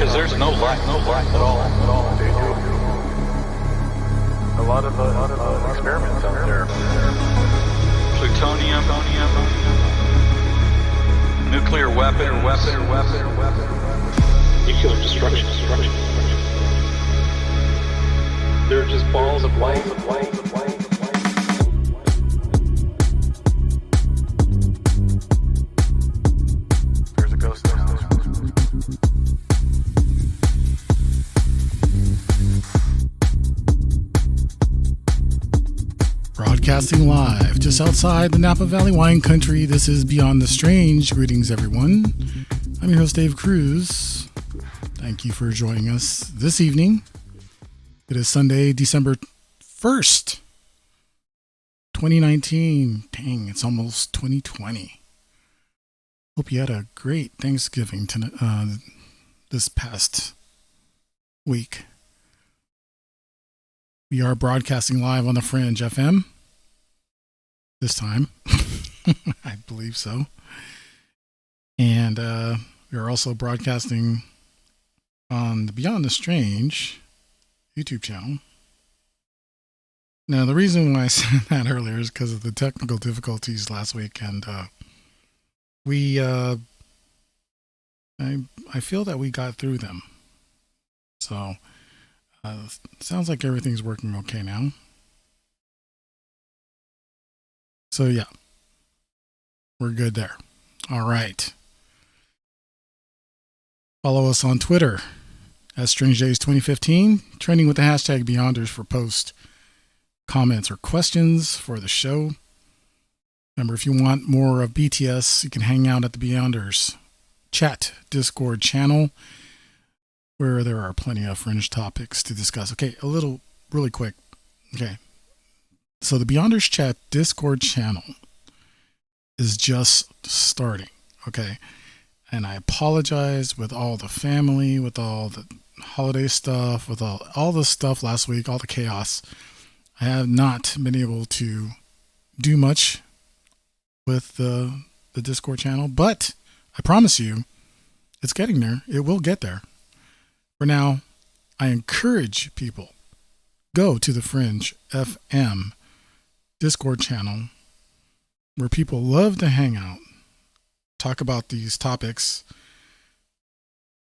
Because there's no light at all. They do. A lot of experiments out there. Plutonium, nuclear weapon. Nuclear destruction. They're just balls of light. There's a ghost in the house. Broadcasting live just outside the Napa Valley wine country. This is Beyond the Strange. Greetings, everyone. I'm your host, Dave Cruz. Thank you for joining us this evening. It is Sunday, December 1st, 2019. Dang, it's almost 2020. Hope you had a great Thanksgiving this past week. We are broadcasting live on the Fringe FM this time. I believe so. And we are also broadcasting on the Beyond the Strange YouTube channel. Now, the reason why I said that earlier is because of the technical difficulties last week. And I feel that we got through them. So, sounds like everything's working okay now. So yeah, we're good there. All right. Follow us on Twitter at Strange Days 2015, trending with the hashtag Beyonders for posts, comments, or questions for the show. Remember, if you want more of BTS, you can hang out at the Beyonders chat Discord channel, where there are plenty of fringe topics to discuss. Okay, really quick. Okay. So the Beyonders Chat Discord channel is just starting. Okay. And I apologize with all the family, with all the holiday stuff, with all the stuff last week, all the chaos. I have not been able to do much with the Discord channel, but I promise you it's getting there. It will get there. For now, I encourage people, go to the Fringe FM Discord channel where people love to hang out, talk about these topics.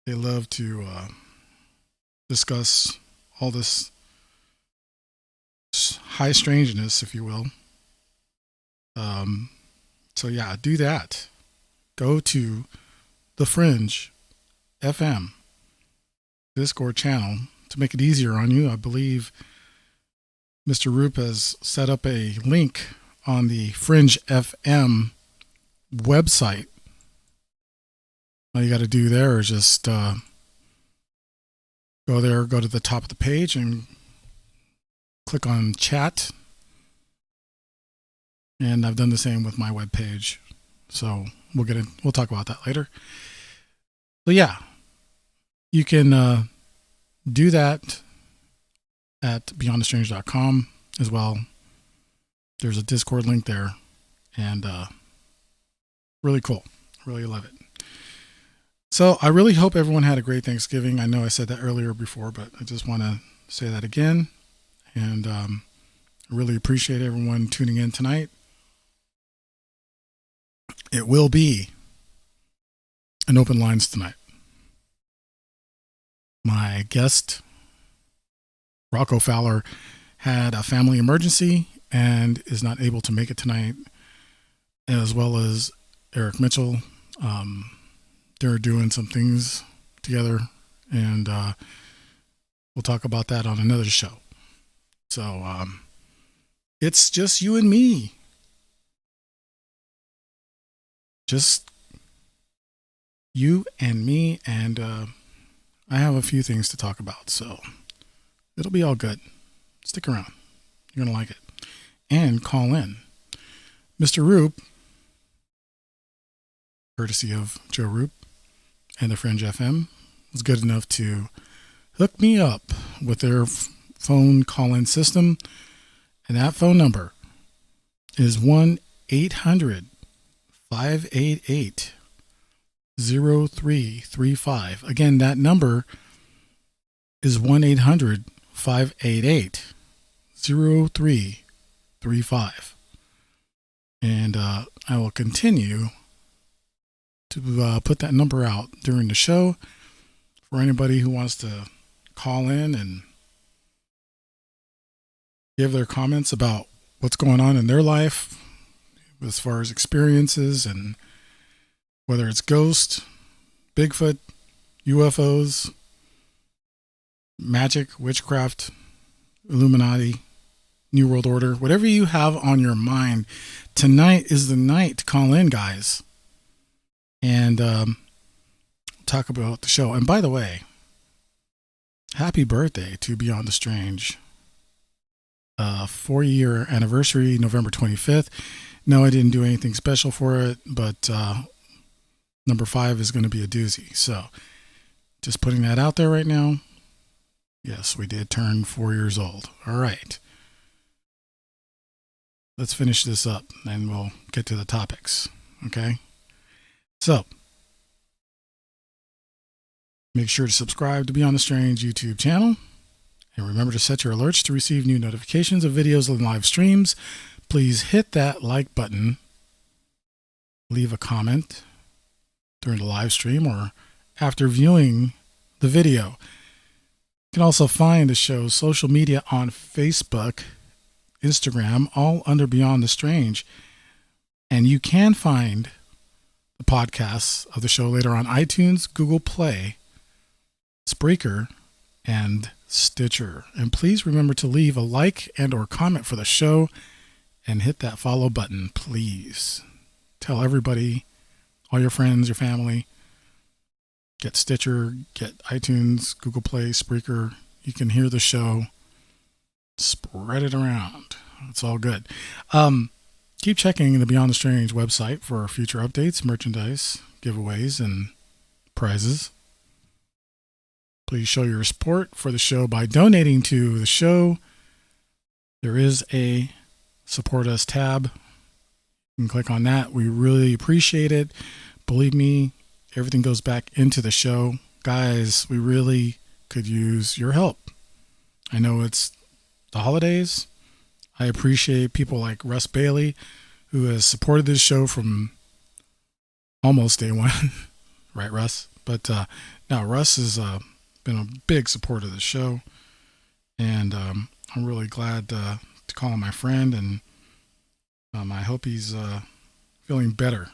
They love to discuss all this high strangeness, if you will. So yeah, do that. Go to the Fringe FM Discord channel to make it easier on you. I believe Mr. Roop has set up a link on the Fringe FM website. All you got to do there is just go to the top of the page and click on chat. And I've done the same with my webpage. So we'll talk about that later. So yeah, you can do that at beyondthestrange.com as well. There's a Discord link there, and really cool. Really love it. So I really hope everyone had a great Thanksgiving. I know I said that earlier before, but I just want to say that again. And I really appreciate everyone tuning in tonight. It will be an open lines tonight. My guest, Rocco Fowler, had a family emergency and is not able to make it tonight, as well as Eric Mitchell. They're doing some things together, and we'll talk about that on another show. So it's just you and me. Just you and me, and I have a few things to talk about, so it'll be all good. Stick around. You're going to like it. And call in. Mr. Roop, courtesy of Joe Roop and the Fringe FM, was good enough to hook me up with their phone call-in system. And that phone number is 1-800-588 0335. Again, that number is 1-800-588-0335. And I will continue to put that number out during the show for anybody who wants to call in and give their comments about what's going on in their life as far as experiences, and whether it's ghosts, Bigfoot, UFOs, magic, witchcraft, Illuminati, New World Order, whatever you have on your mind. Tonight is the night to call in, guys, and talk about the show. And by the way, happy birthday to Beyond the Strange. 4-year anniversary, November 25th. No, I didn't do anything special for it, but number 5 is going to be a doozy. So just putting that out there right now. Yes, we did turn 4 years old. All right. Let's finish this up and we'll get to the topics. Okay. So make sure to subscribe to Beyond the Strange YouTube channel. And remember to set your alerts to receive new notifications of videos and live streams. Please hit that like button. Leave a comment during the live stream or after viewing the video. You can also find the show's social media on Facebook, Instagram, all under Beyond the Strange. And you can find the podcasts of the show later on iTunes, Google Play, Spreaker, and Stitcher. And please remember to leave a like and or comment for the show and hit that follow button, please. Tell everybody, all your friends, your family, get Stitcher, get iTunes, Google Play, Spreaker. You can hear the show. Spread it around. It's all good. Keep checking the Beyond the Strange website for future updates, merchandise, giveaways, and prizes. Please show your support for the show by donating to the show. There is a Support Us tab. You can click on that. We really appreciate it. Believe me, everything goes back into the show. Guys, we really could use your help. I know it's the holidays. I appreciate people like Russ Bailey, who has supported this show from almost day one. Right, Russ? But now Russ has been a big supporter of the show, and I'm really glad to call him my friend, and I hope he's feeling better.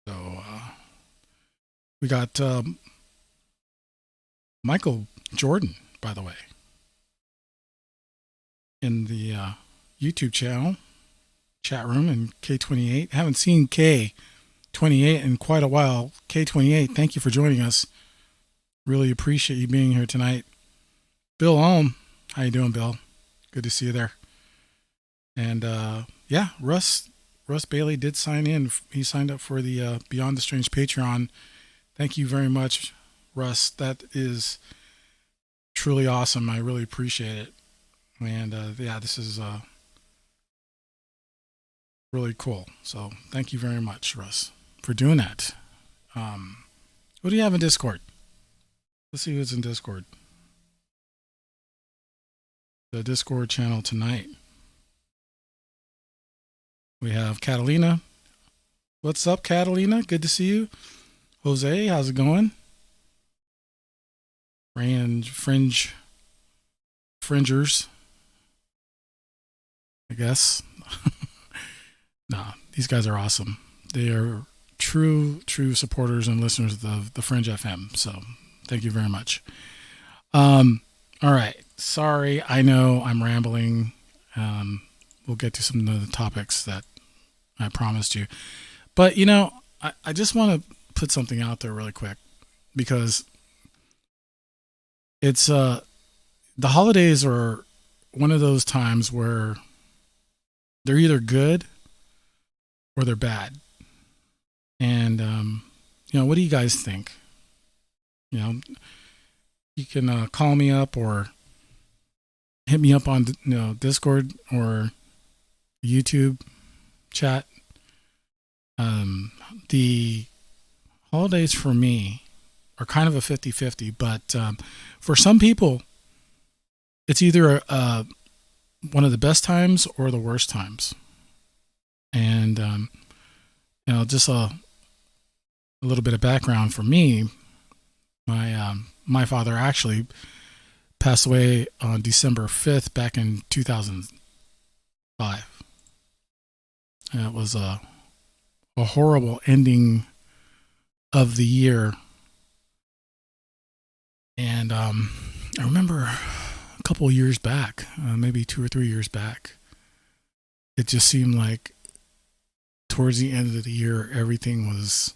So we got Michael Jordan, by the way, in the YouTube channel chat room, and K28. Haven't seen K28 in quite a while. K28, thank you for joining us. Really appreciate you being here tonight. Bill Alm, how you doing, Bill? Good to see you there. And yeah, Russ Bailey did sign in. He signed up for the Beyond the Strange Patreon. Thank you very much, Russ. That is truly awesome. I really appreciate it. And yeah, this is really cool. So thank you very much, Russ, for doing that. What do you have in Discord? Let's see who's in Discord. The Discord channel tonight. We have Catalina. What's up, Catalina? Good to see you. Jose, how's it going? Fringers, I guess. Nah, these guys are awesome. They are true supporters and listeners of the Fringe FM. So thank you very much. All right. Sorry, I know I'm rambling. We'll get to some of the topics that I promised you. But, you know, I just want to put something out there really quick, because it's the holidays are one of those times where they're either good or they're bad. And, you know, what do you guys think? You know, you can call me up or hit me up on Discord or YouTube chat. The holidays for me are kind of a 50-50, but for some people, it's either one of the best times or the worst times. And, just a little bit of background for me. My father actually passed away on December 5th back in 2005. And it was a horrible ending of the year. And I remember a couple of years back, maybe 2 or 3 years back, it just seemed like towards the end of the year, everything was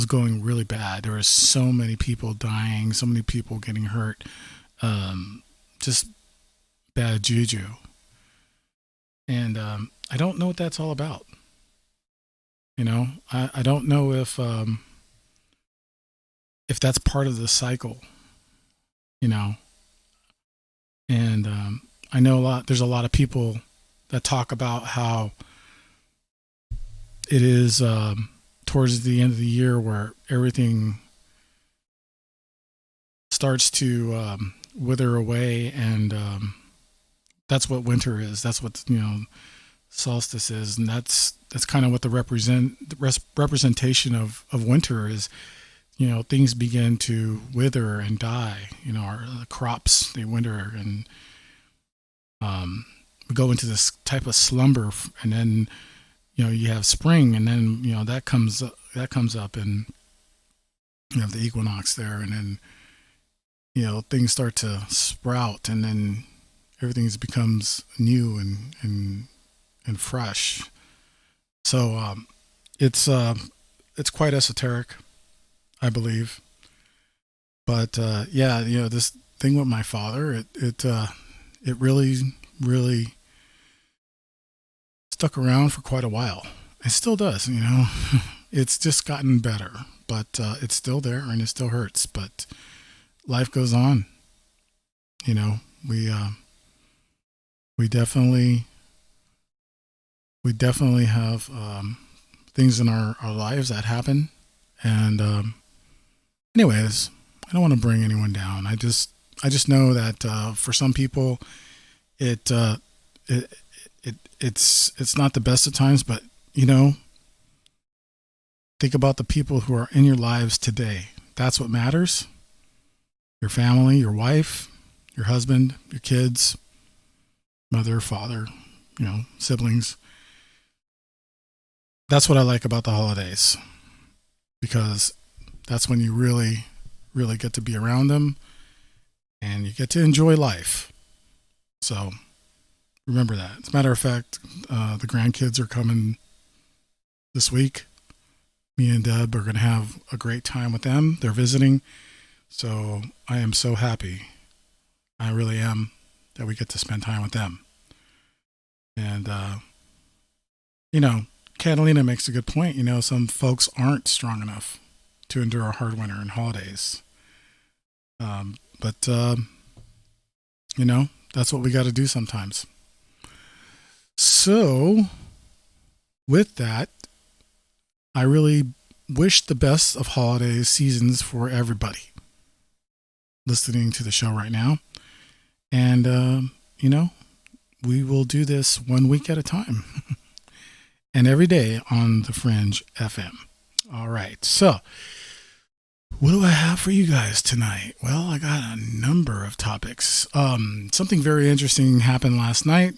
going really bad. There were so many people dying, so many people getting hurt, just bad juju. And I don't know what that's all about. I don't know if that's part of the cycle, And I know there's a lot of people that talk about how it is towards the end of the year where everything starts to wither away, and that's what winter is. That's what solstice is, and that's kind of what the representation of winter is. Things begin to wither and die. Our crops, they wither, and we go into this type of slumber, and then you have spring, and then that comes up, and you have the equinox there, and then things start to sprout, and then everything becomes new and fresh. So it's quite esoteric, I believe. But this thing with my father, it really, really stuck around for quite a while. It still does, It's just gotten better, but it's still there, and it still hurts. But life goes on. We definitely have things in our lives that happen. And anyways, I don't want to bring anyone down. I just know that for some people, it's not the best of times, but think about the people who are in your lives today. That's what matters. Your family, your wife, your husband, your kids, mother, father, siblings. That's what I like about the holidays, because that's when you really, really get to be around them, and you get to enjoy life. So remember that. As a matter of fact, the grandkids are coming this week. Me and Deb are going to have a great time with them. They're visiting. So I am so happy. I really am, that we get to spend time with them. And, Catalina makes a good point. Some folks aren't strong enough to endure a hard winter and holidays. But that's what we got to do sometimes. So with that, I really wish the best of holiday seasons for everybody listening to the show right now. And, we will do this 1 week at a time and every day on the Fringe FM. All right. So what do I have for you guys tonight? Well, I got a number of topics. Something very interesting happened last night.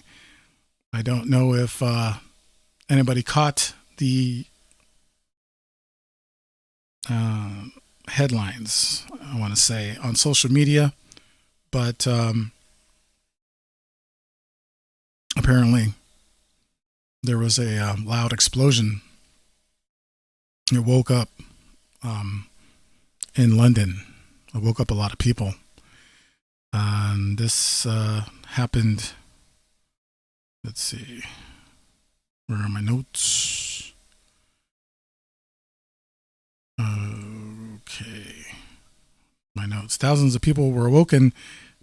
I don't know if anybody caught the headlines, I want to say, on social media, but apparently there was a loud explosion. It woke up in London. It woke up a lot of people. This happened, let's see, where are my notes? Okay. My notes. Thousands of people were awoken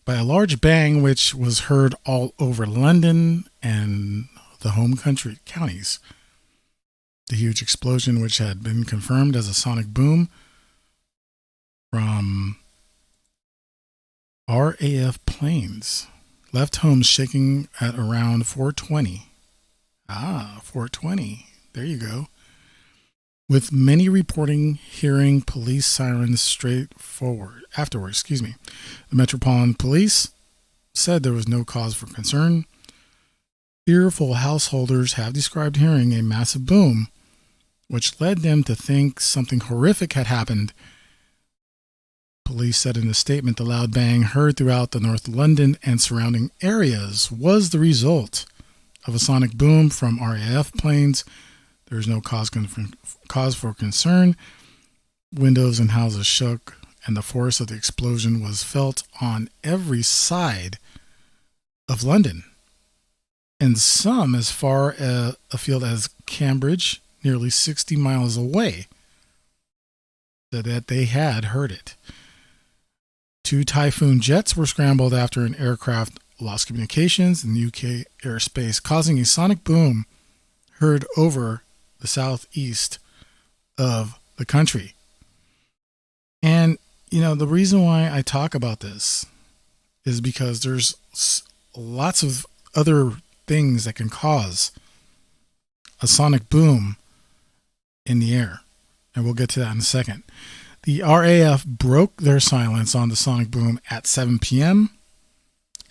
by a large bang, which was heard all over London and the home country counties. The huge explosion, which had been confirmed as a sonic boom, from RAF planes. Left home shaking at around 4:20. 4:20. There you go. With many reporting hearing police sirens afterwards. The Metropolitan Police said there was no cause for concern. Fearful householders have described hearing a massive boom, which led them to think something horrific had happened. Police said in a statement the loud bang heard throughout the North London and surrounding areas was the result of a sonic boom from RAF planes. There is no cause for concern. Windows and houses shook, and the force of the explosion was felt on every side of London, and some as far afield as Cambridge, nearly 60 miles away, so that they had heard it. 2 Typhoon jets were scrambled after an aircraft lost communications in the UK airspace, causing a sonic boom heard over the southeast of the country. And, the reason why I talk about this is because there's lots of other things that can cause a sonic boom in the air. And we'll get to that in a second. The RAF broke their silence on the sonic boom at 7 p.m.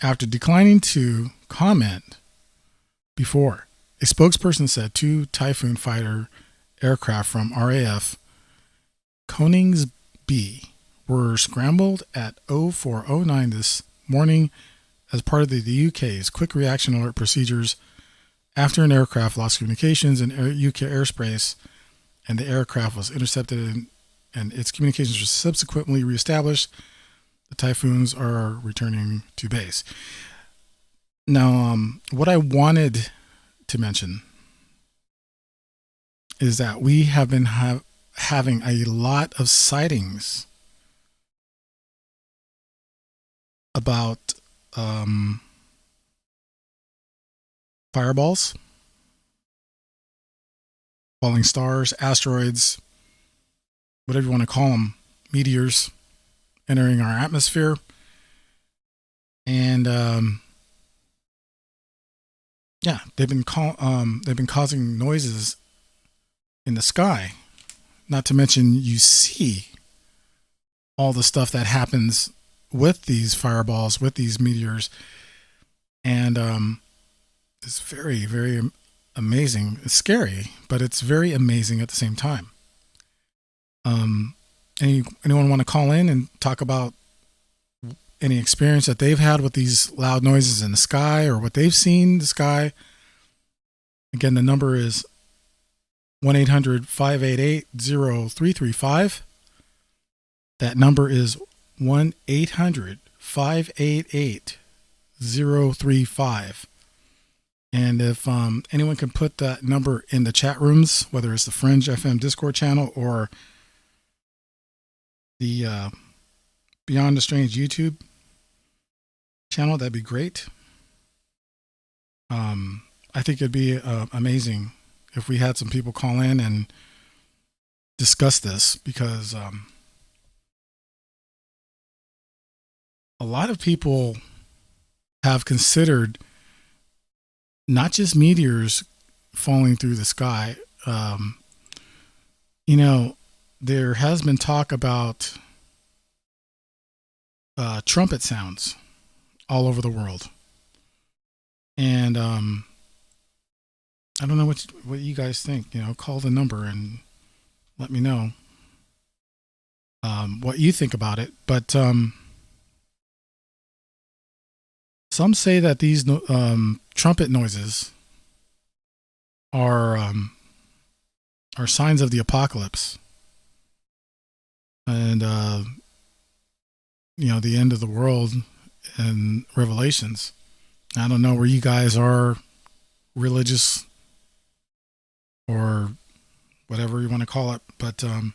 after declining to comment before. A spokesperson said 2 Typhoon fighter aircraft from RAF Koningsb were scrambled at 0409 this morning as part of the UK's quick reaction alert procedures after an aircraft lost communications in UK airspace, and the aircraft was intercepted and its communications were subsequently reestablished. The Typhoons are returning to base. Now, what I wanted to mention is that we have been having a lot of sightings about fireballs, falling stars, asteroids, whatever you want to call them, meteors entering our atmosphere. And they've been causing noises in the sky. Not to mention, you see all the stuff that happens with these fireballs, with these meteors, and it's very, very amazing. It's scary, but it's very amazing at the same time. Anyone want to call in and talk about any experience that they've had with these loud noises in the sky, or what they've seen in the sky? Again, the number is 1-800-588-0335. That number is 1-800-588-0335. And if anyone can put that number in the chat rooms, whether it's the Fringe FM Discord channel or the Beyond the Strange YouTube channel, that'd be great. I think it'd be amazing if we had some people call in and discuss this, because a lot of people have considered not just meteors falling through the sky. There has been talk about trumpet sounds all over the world. And I don't know what you guys think. Call the number and let me know what you think about it. But some say that these trumpet noises are signs of the apocalypse, and the end of the world and Revelations. I don't know where you guys are, religious or whatever you want to call it, but I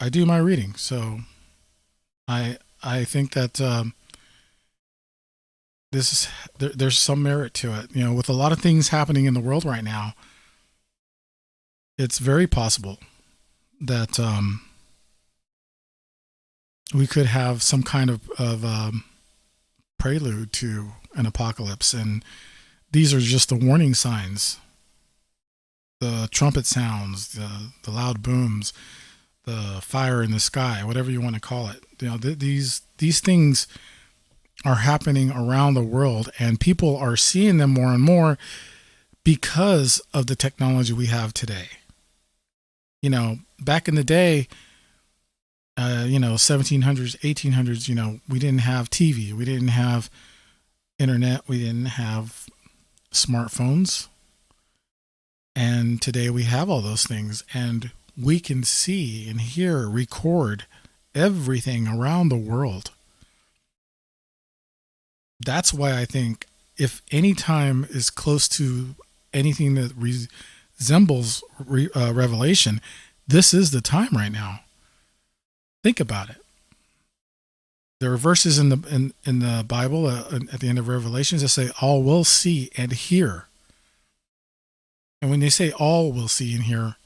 do my reading, so I think that there's some merit to it. With a lot of things happening in the world right now, it's very possible that we could have some kind of prelude to an apocalypse. And these are just the warning signs, the trumpet sounds, the loud booms, the fire in the sky, whatever you want to call it. These things are happening around the world, and people are seeing them more and more because of the technology we have today. Back in the day, 1700s, 1800s, we didn't have TV, we didn't have internet, we didn't have smartphones. And today we have all those things, and we can see and hear, record everything around the world. That's why I think if any time is close to anything that resembles revelation, this is the time right now. Think about it. There are verses in the Bible at the end of Revelations that say all will see and hear. And when they say all will see and hear,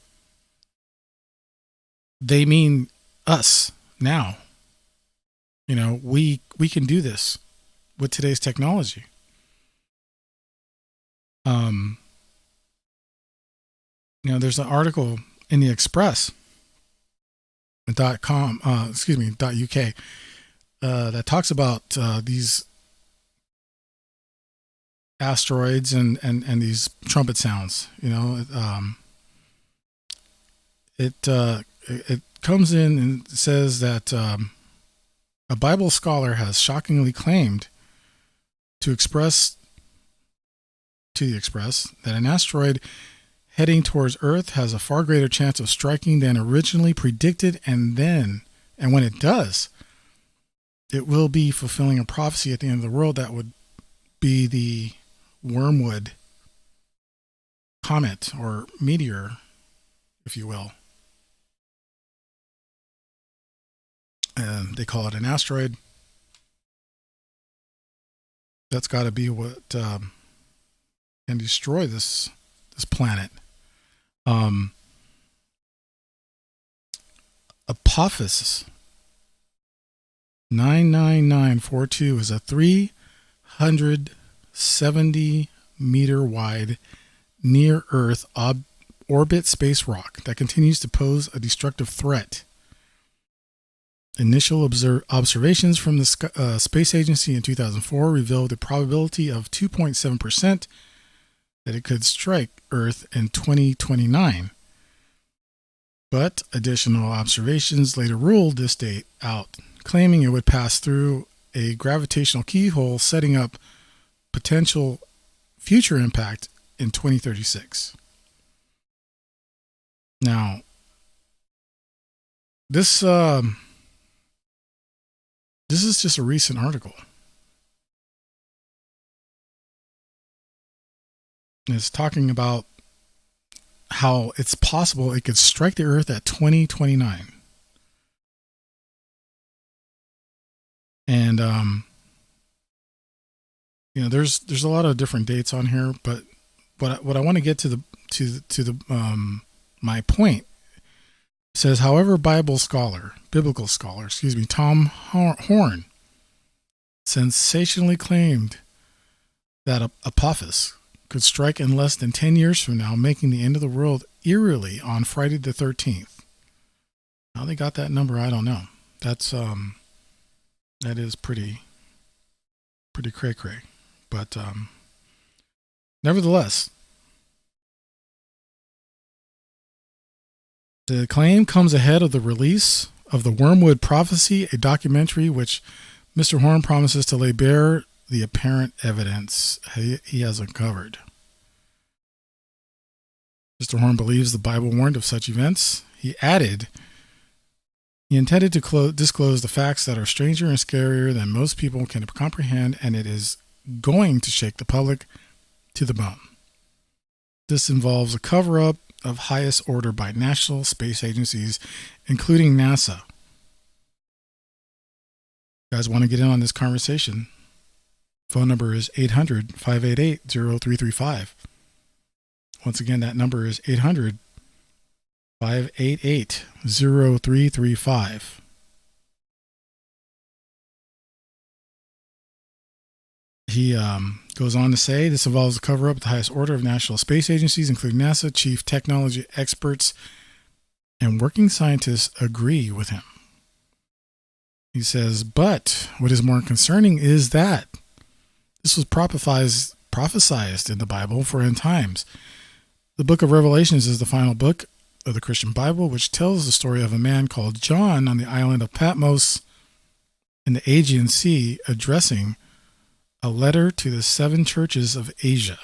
they mean us now. We can do this with today's technology. There's an article in the Express.com, .uk, that talks about these asteroids and these trumpet sounds. It comes in and says that a Bible scholar has shockingly claimed to the Express that an asteroid heading towards Earth has a far greater chance of striking than originally predicted, and when it does, it will be fulfilling a prophecy at the end of the world that would be the Wormwood comet or meteor, if you will. And they call it an asteroid. That's got to be what can destroy this planet. Apophis 99942 is a 370 meter wide near Earth orbit space rock that continues to pose a destructive threat. Initial observations from the Space Agency in 2004 revealed a probability of 2.7% that it could strike Earth in 2029. But additional observations later ruled this date out, claiming it would pass through a gravitational keyhole, setting up potential future impact in 2036. Now, this is just a recent article. It's talking about how it's possible it could strike the Earth at 2029. And there's a lot of different dates on here, but what I want to get to my point says, however, biblical scholar, Tom Horn sensationally claimed that Apophis could strike in less than 10 years from now, making the end of the world eerily on Friday the 13th. How they got that number, I don't know. That is pretty cray-cray. But nevertheless, the claim comes ahead of the release of the Wormwood Prophecy, a documentary which Mr. Horn promises to lay bare the apparent evidence he has uncovered. Mr. Horn believes the Bible warned of such events. He added he intended to disclose the facts that are stranger and scarier than most people can comprehend, and it is going to shake the public to the bone. This involves a cover-up of highest order by national space agencies, including NASA. You guys want to get in on this conversation? Phone number is 800-588-0335. Once again, that number is 800-588-0335. he goes on to say this involves a cover-up at the highest order of national space agencies, including NASA. Chief technology experts and working scientists agree with him. He says, but what is more concerning is that this was prophesied in the Bible for end times. The book of Revelations is the final book of the Christian Bible, which tells the story of a man called John on the island of Patmos in the Aegean Sea addressing a letter to the 7 churches of Asia.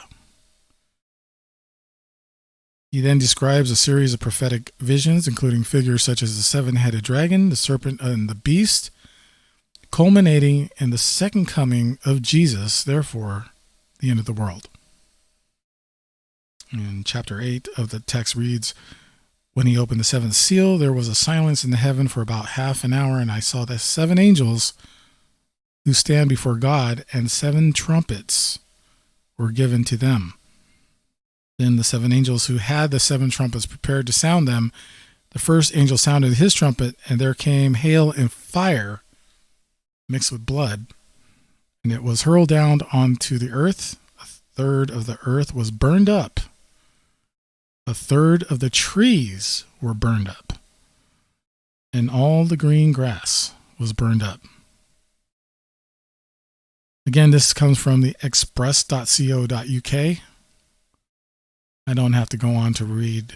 He then describes a series of prophetic visions, including figures such as the 7-headed dragon, the serpent, and the beast, culminating in the second coming of Jesus, therefore, the end of the world. And chapter 8 of the text reads, when he opened the 7th seal, there was a silence in the heaven for about half an hour, and I saw the 7 angels who stand before God, and 7 trumpets were given to them. Then the 7 angels who had the 7 trumpets prepared to sound them. The first angel sounded his trumpet, and there came hail and fire mixed with blood, and it was hurled down onto the earth. A third of the earth was burned up. A third of the trees were burned up, and all the green grass was burned up. Again, this comes from the express.co.uk. I don't have to go on to read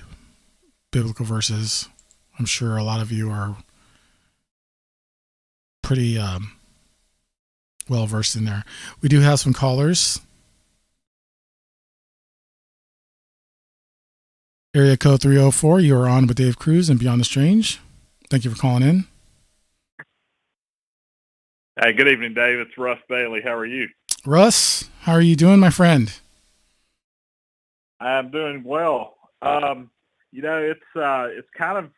biblical verses. I'm sure a lot of you are pretty well versed in there. We do have some callers. Area code 304, you are on with Dave Cruz and Beyond the Strange. Thank you for calling in. Hey, good evening, Dave. It's Russ Bailey. How are you? Russ, how are you doing, my friend? I'm doing well. It's kind of,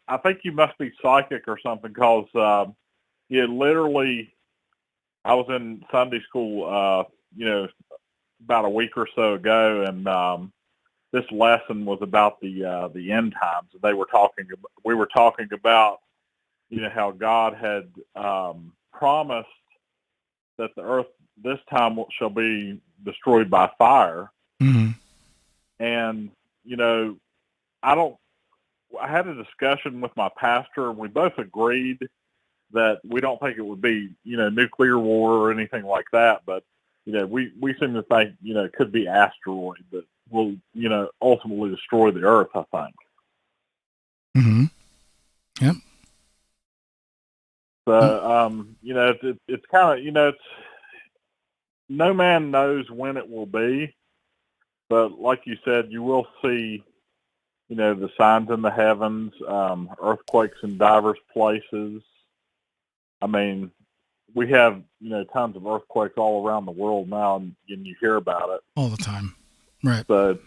I think you must be psychic or something, because literally, I was in Sunday school, about a week or so ago, and this lesson was about the end times. We were talking about, how God had promised that the earth this time shall be destroyed by fire. Mm-hmm. And, I had a discussion with my pastor, and we both agreed that we don't think it would be, nuclear war or anything like that. But, we seem to think, it could be asteroid that will, ultimately destroy the earth, I think. Mm-hmm. Yep. So, it's kind of, it's, no man knows when it will be, but like you said, you will see, the signs in the heavens, earthquakes in diverse places. I mean, we have, tons of earthquakes all around the world now, and you hear about it all the time. Right. So,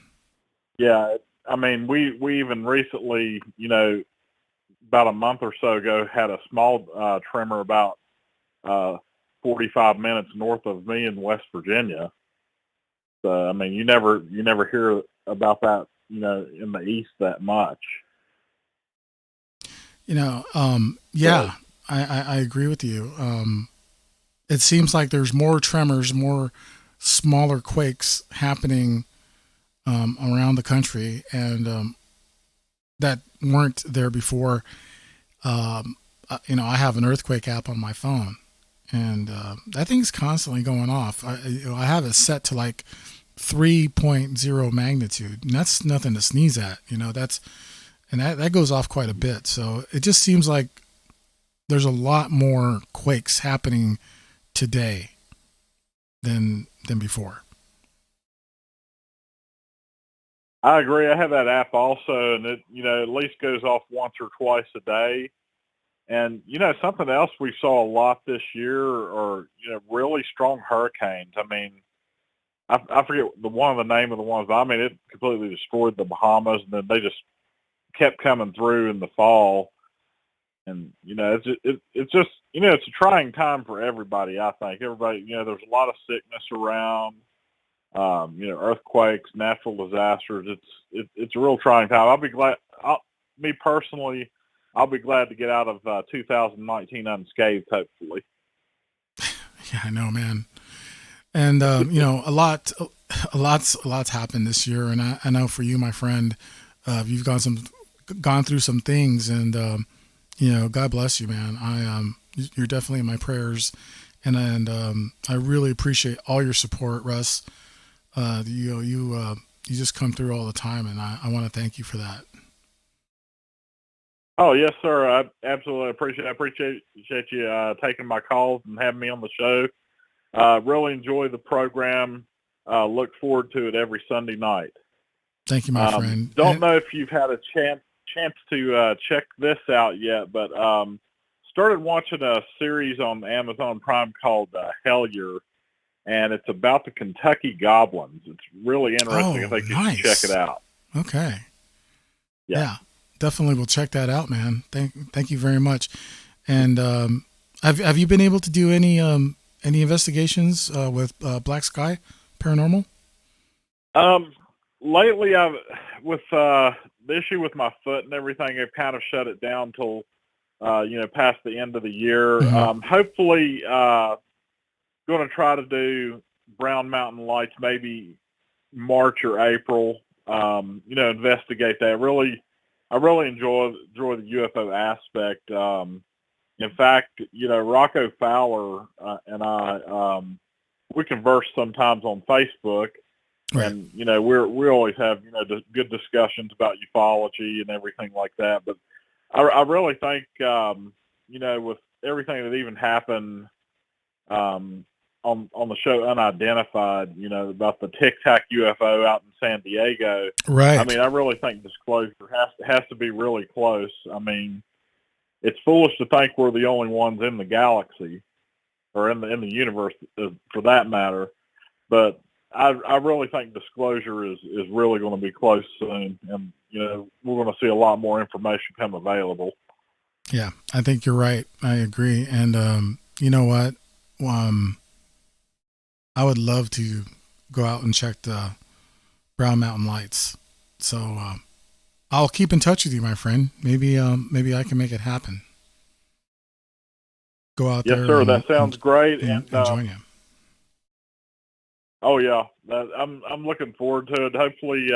yeah, I mean, we even recently, about a month or so ago, had a small tremor about 45 minutes north of me in West Virginia. So, I mean, you never hear about that, in the East that much. Yeah, I agree with you. It seems like there's more tremors, more smaller quakes happening around the country, and that weren't there before. I have an earthquake app on my phone, and that thing's constantly going off. I have it set to like 3.0 magnitude, and that's nothing to sneeze at. That goes off quite a bit. So it just seems like there's a lot more quakes happening today than before. I agree. I have that app also, and it, at least goes off once or twice a day. And, something else we saw a lot this year are, really strong hurricanes. I mean, I forget one of the name of the ones, but I mean, it completely destroyed the Bahamas, and then they just kept coming through in the fall. And, it's just, it's a trying time for everybody, I think. Everybody, there's a lot of sickness around. Earthquakes, natural disasters. It's a real trying time. I'll be glad. Me personally, I'll be glad to get out of 2019 unscathed. Hopefully. Yeah, I know, man. And a lot's happened this year, and I know for you, my friend, you've gone through some things, and God bless you, man. You're definitely in my prayers, and I really appreciate all your support, Russ. You just come through all the time, and I want to thank you for that. Oh yes, sir. I absolutely appreciate you taking my calls and having me on the show. Really enjoy the program. Look forward to it every Sunday night. Thank you, my friend. Don't know if you've had a chance to check this out yet, but started watching a series on Amazon Prime called Hellier, and it's about the Kentucky Goblins. It's really interesting. Oh, I think you nice. should check it out. Okay. Yeah. Definitely will check that out, man. Thank you very much. And have you been able to do any investigations with Black Sky Paranormal? Lately, with the issue with my foot and everything, I've kind of shut it down till past the end of the year. Mm-hmm. Hopefully, going to try to do Brown Mountain Lights maybe March or April. Investigate that. I really enjoy the UFO aspect. In fact, Rocco Fowler and I, we converse sometimes on Facebook, Right. and we always have good discussions about ufology and everything like that. But I really think with everything that even happened on the show Unidentified, about the Tic Tac UFO out in San Diego. Right. I mean, I really think disclosure has to be really close. I mean, it's foolish to think we're the only ones in the galaxy or in the universe for that matter. But I really think disclosure is really going to be close soon, and we're going to see a lot more information come available. Yeah, I think you're right. I agree. And you know what? I would love to go out and check the Brown Mountain Lights. So I'll keep in touch with you, my friend. Maybe I can make it happen. Go out there. Yes, sir. That sounds great. And join you. Oh yeah, I'm looking forward to it. Hopefully,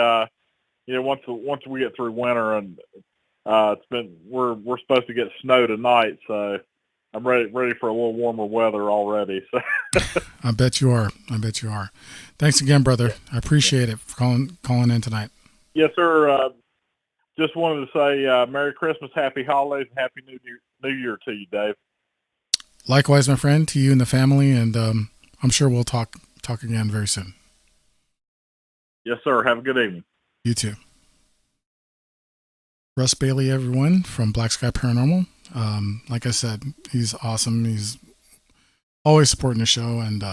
once we get through winter, and we're supposed to get snow tonight, so I'm ready for a little warmer weather already. So I bet you are. Thanks again, brother. I appreciate it for calling in tonight. Yes, sir. Just wanted to say Merry Christmas, Happy Holidays, and Happy New Year to you, Dave. Likewise, my friend, to you and the family, and I'm sure we'll talk again very soon. Yes, sir. Have a good evening. You too. Russ Bailey, everyone, from Black Sky Paranormal. Like I said, he's awesome. He's always supporting the show, and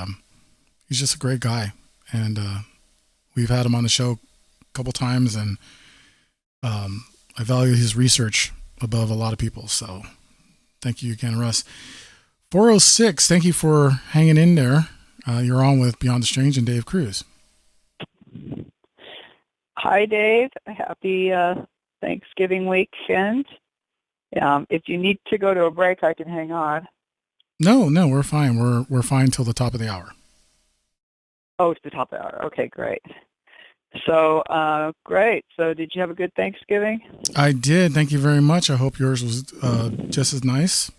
he's just a great guy. And we've had him on the show a couple times, and I value his research above a lot of people. So thank you again, Russ. 406, thank you for hanging in there. You're on with Beyond the Strange and Dave Cruz. Hi, Dave. Happy Thanksgiving weekend. If you need to go to a break, I can hang on. No, we're fine. We're fine till the top of the hour. Oh, it's the top of the hour. Okay, great. So, great. So did you have a good Thanksgiving? I did. Thank you very much. I hope yours was just as nice.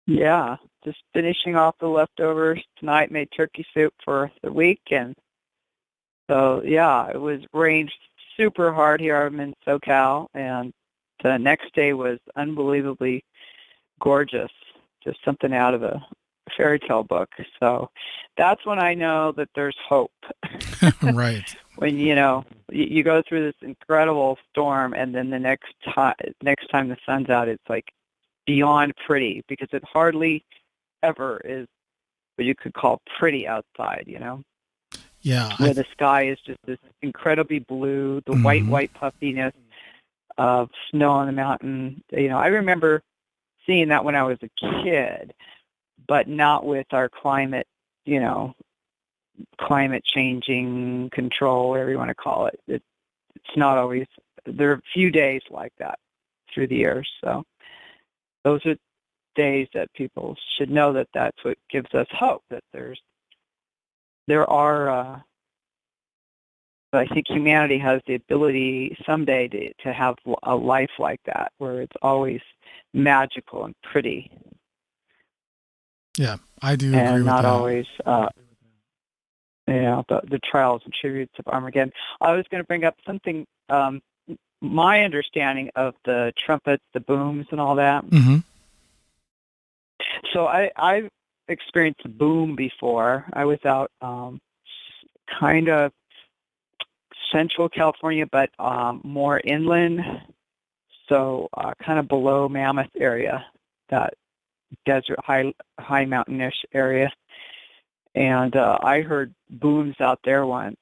Yeah, just finishing off the leftovers tonight. Made turkey soup for the week, and so yeah, it was rained super hard here. I'm in SoCal, and the next day was unbelievably gorgeous, just something out of a fairy tale book. So that's when I know that there's hope. Right. When you go through this incredible storm, and then the next time the sun's out, it's like beyond pretty, because it hardly ever is what you could call pretty outside, Yeah. Where the sky is just this incredibly blue, the Mm-hmm. white puffiness of snow on the mountain. I remember seeing that when I was a kid, but not with our climate changing control, whatever you want to call it. It's not always, there are a few days like that through the years. So those are days that people should know that that's what gives us hope, that there's there are. I think humanity has the ability someday to have a life like that, where it's always magical and pretty, Yeah, I do agree and with not that. always, the trials and tributes of Armageddon. I was going to bring up something. My understanding of the trumpets, the booms, and all that. Mm-hmm. So I've experienced a boom before. I was out kind of central California, but more inland, so kind of below Mammoth area, that desert, high mountainish area. And I heard booms out there once,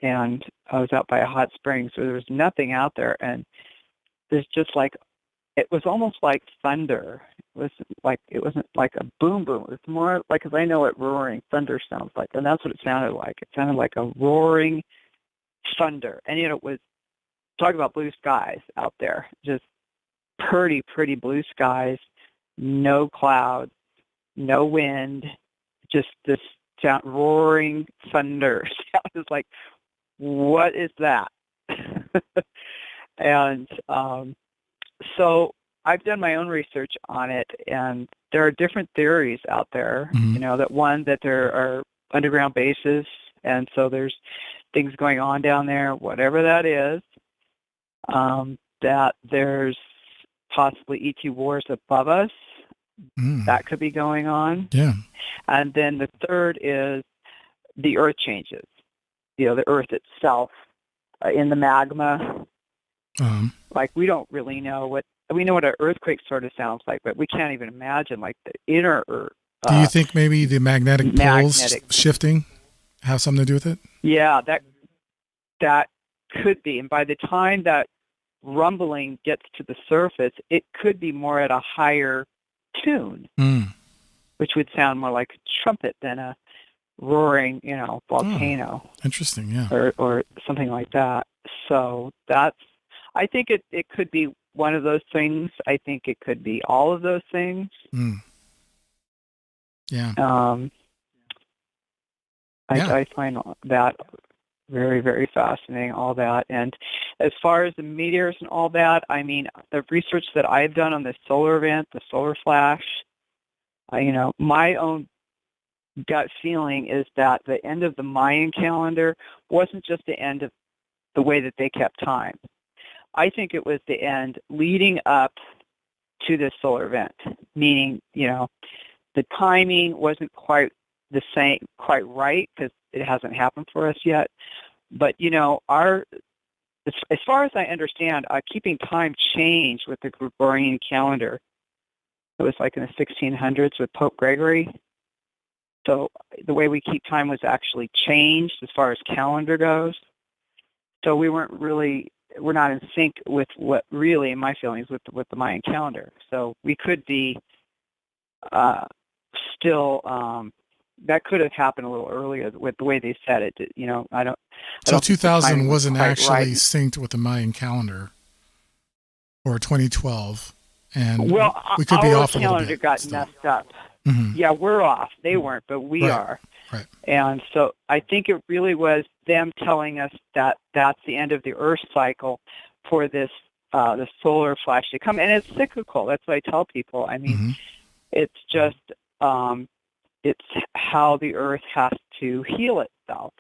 and I was out by a hot spring, so there was nothing out there, and there's just like, it was almost like thunder. It wasn't like a boom boom. It was more like, because I know what roaring thunder sounds like, and that's what it sounded like. It sounded like a roaring thunder, and it was, talking about blue skies out there, just pretty blue skies, no clouds, no wind, just this roaring thunder. I was like, what is that? And so I've done my own research on it, and there are different theories out there. Mm-hmm. That there are underground bases, and so there's things going on down there, whatever that is, that there's possibly ET wars above us. That could be going on. Yeah. And then the third is the earth changes. The earth itself in the magma. Like, we don't really know we know what an earthquake sort of sounds like, but we can't even imagine like the inner earth. Do you think maybe the magnetic poles shifting have something to do with it? Yeah, that could be. And by the time that rumbling gets to the surface, it could be more at a higher tune, which would sound more like a trumpet than a roaring, volcano. Interesting, yeah. Or something like that. So I think it could be one of those things. I think it could be all of those things. Yeah. I find that very, very fascinating, all that. And as far as the meteors and all that, I mean, the research that I've done on the solar event, the solar flash, my own gut feeling is that the end of the Mayan calendar wasn't just the end of the way that they kept time. I think it was the end leading up to this solar event, meaning, the timing wasn't quite the same, quite right, because it hasn't happened for us yet. But, as far as I understand, keeping time changed with the Gregorian calendar. It was like in the 1600s with Pope Gregory. So the way we keep time was actually changed as far as calendar goes. So we're not in sync with what really, in my feelings, with the Mayan calendar. So we could be still, that could have happened a little earlier with the way they said it. I don't. So 2000 was wasn't actually right. synced with the Mayan calendar, or 2012, and we could our be off a little bit. Calendar got still messed up. Mm-hmm. Yeah, we're off. They weren't, but we are. Right. And so I think it really was them telling us that that's the end of the Earth cycle for this the solar flash to come, and it's cyclical. That's what I tell people. I mean, it's just it's how the Earth has to heal itself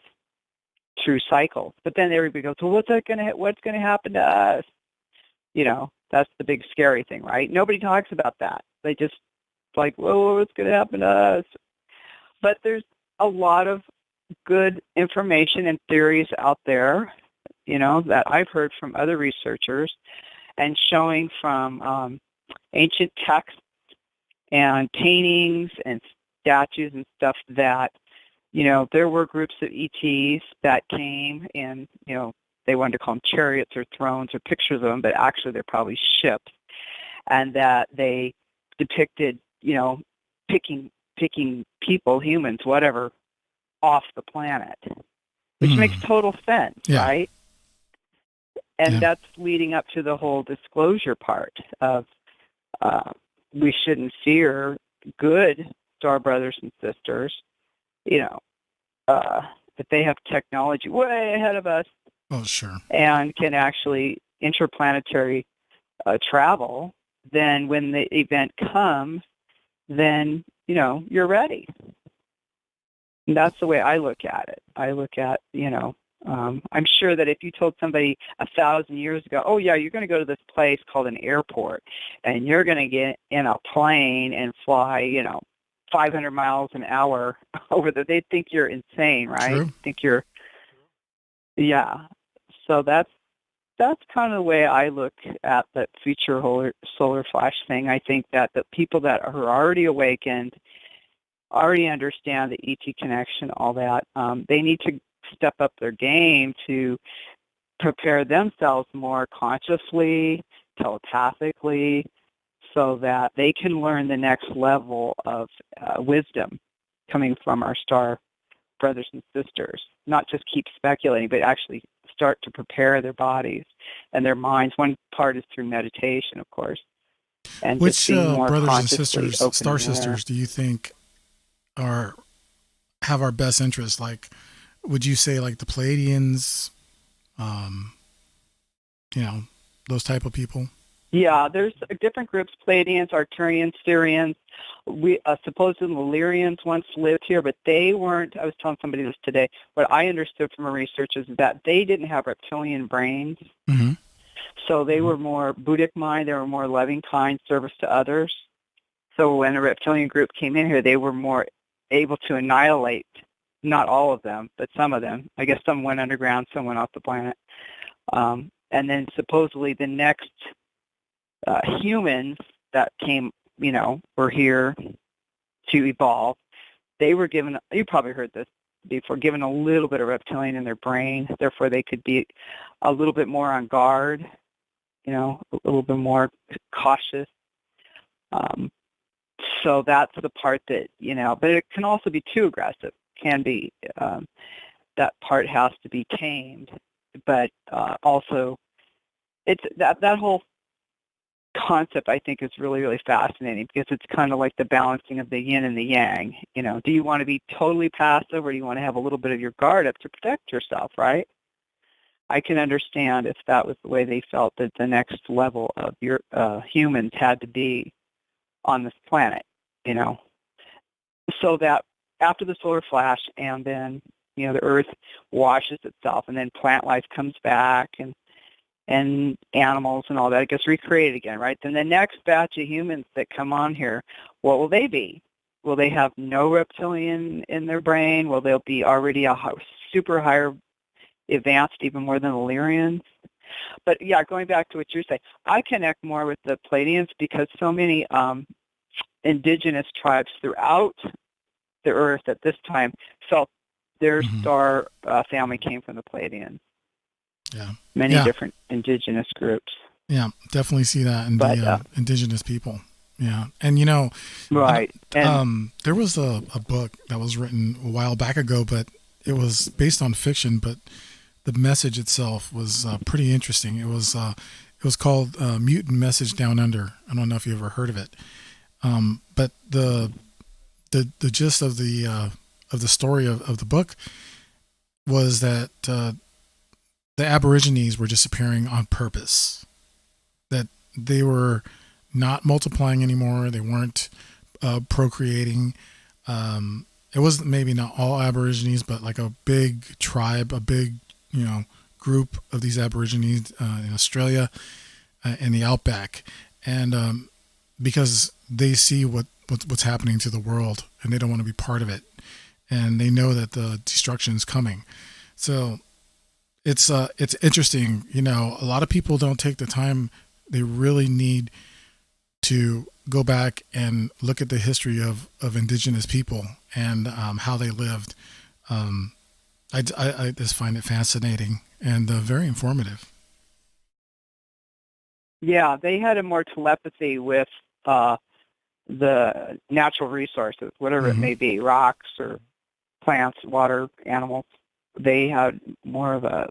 through cycles. But then everybody goes, well, what's going to happen to us? That's the big scary thing, right? Nobody talks about that. They just like, well, what's going to happen to us? But there's a lot of good information and theories out there, that I've heard from other researchers and showing from ancient texts and paintings and statues and stuff that, there were groups of ETs that came and, they wanted to call them chariots or thrones or pictures of them, but actually they're probably ships, and that they depicted, picking people, humans, whatever, off the planet, which makes total sense, right? And that's leading up to the whole disclosure part of we shouldn't fear good star brothers and sisters, that they have technology way ahead of us Oh, sure. and can actually interplanetary travel, then when the event comes, then, you're ready. And that's the way I look at it. I look at, I'm sure that if you told somebody 1,000 years ago, oh, yeah, you're going to go to this place called an airport, and you're going to get in a plane and fly, 500 miles an hour over there, they'd think you're insane, right? True. Yeah. So that's kind of the way I look at the future solar flash thing. I think that the people that are already awakened, already understand the ET connection, all that, they need to step up their game to prepare themselves more consciously, telepathically, so that they can learn the next level of wisdom coming from our star brothers and sisters. Not just keep speculating, but actually start to prepare their bodies and their minds. One part is through meditation, of course, and Which just being more brothers and consciously sisters, open star and aware. sisters, do you think have our best interest? Like, would you say like the Pleiadians, those type of people? Yeah, there's different groups: Pleiadians, Arcturians, Sirians. We supposedly Lyrians once lived here, but they weren't. I was telling somebody this today. What I understood from my research is that they didn't have reptilian brains, Mm-hmm. so they were more Buddhic mind. They were more loving, kind, service to others. So when a reptilian group came in here, they were more able to annihilate, not all of them, but some of them. I guess some went underground, some went off the planet. And then supposedly the next humans that came, were here to evolve, they were given, you probably heard this before, given a little bit of reptilian in their brain. Therefore, they could be a little bit more on guard, a little bit more cautious. So that's the part that, but it can also be too aggressive. Can be, that part has to be tamed. But also, it's that whole concept, I think, is really, really fascinating, because it's kind of like the balancing of the yin and the yang. Do you want to be totally passive, or do you want to have a little bit of your guard up to protect yourself, right? I can understand if that was the way they felt that the next level of your humans had to be on this planet, so that after the solar flash, and then, the Earth washes itself, and then plant life comes back, and animals and all that, it gets recreated again, right? Then the next batch of humans that come on here, what will they be? Will they have no reptilian in their brain? Will they be already a super higher advanced, even more than the Lyrians? But yeah, going back to what you're saying, I connect more with the Pleiadians, because so many indigenous tribes throughout the Earth at this time felt their star family came from the Pleiadians. Yeah. Many different indigenous groups. Yeah, definitely see that in the indigenous people. Yeah. And, right. There was a book that was written a while back ago, but it was based on fiction, but the message itself was pretty interesting. It was called Mutant Message Down Under. I don't know if you ever heard of it. But the gist of the story of the book was that the Aborigines were disappearing on purpose. That they were not multiplying anymore. They weren't procreating. It wasn't, maybe not all Aborigines, but like a big tribe, a big group of these Aborigines in Australia, in the outback, and because they see what's happening to the world, and they don't want to be part of it, and they know that the destruction is coming. So it's interesting. A lot of people don't take the time they really need to go back and look at the history of indigenous people and how they lived. I just find it fascinating and very informative. Yeah, they had a more telepathy with the natural resources, whatever it may be, rocks or plants, water, animals. They had more of a,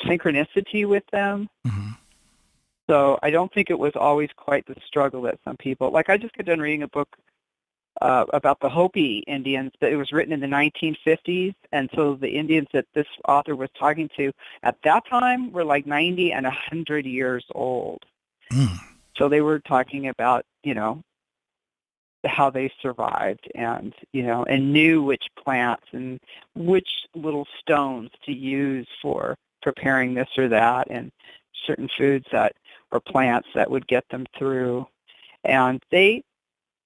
synchronicity with them. Mm-hmm. So I don't think it was always quite the struggle that some people, like I just got done reading a book about the Hopi Indians. That it was written in the 1950s, and so the Indians that this author was talking to at that time were like 90 and 100 years old. Mm. So they were talking about, how they survived, and and knew which plants and which little stones to use for preparing this or that, and certain foods that or plants that would get them through. And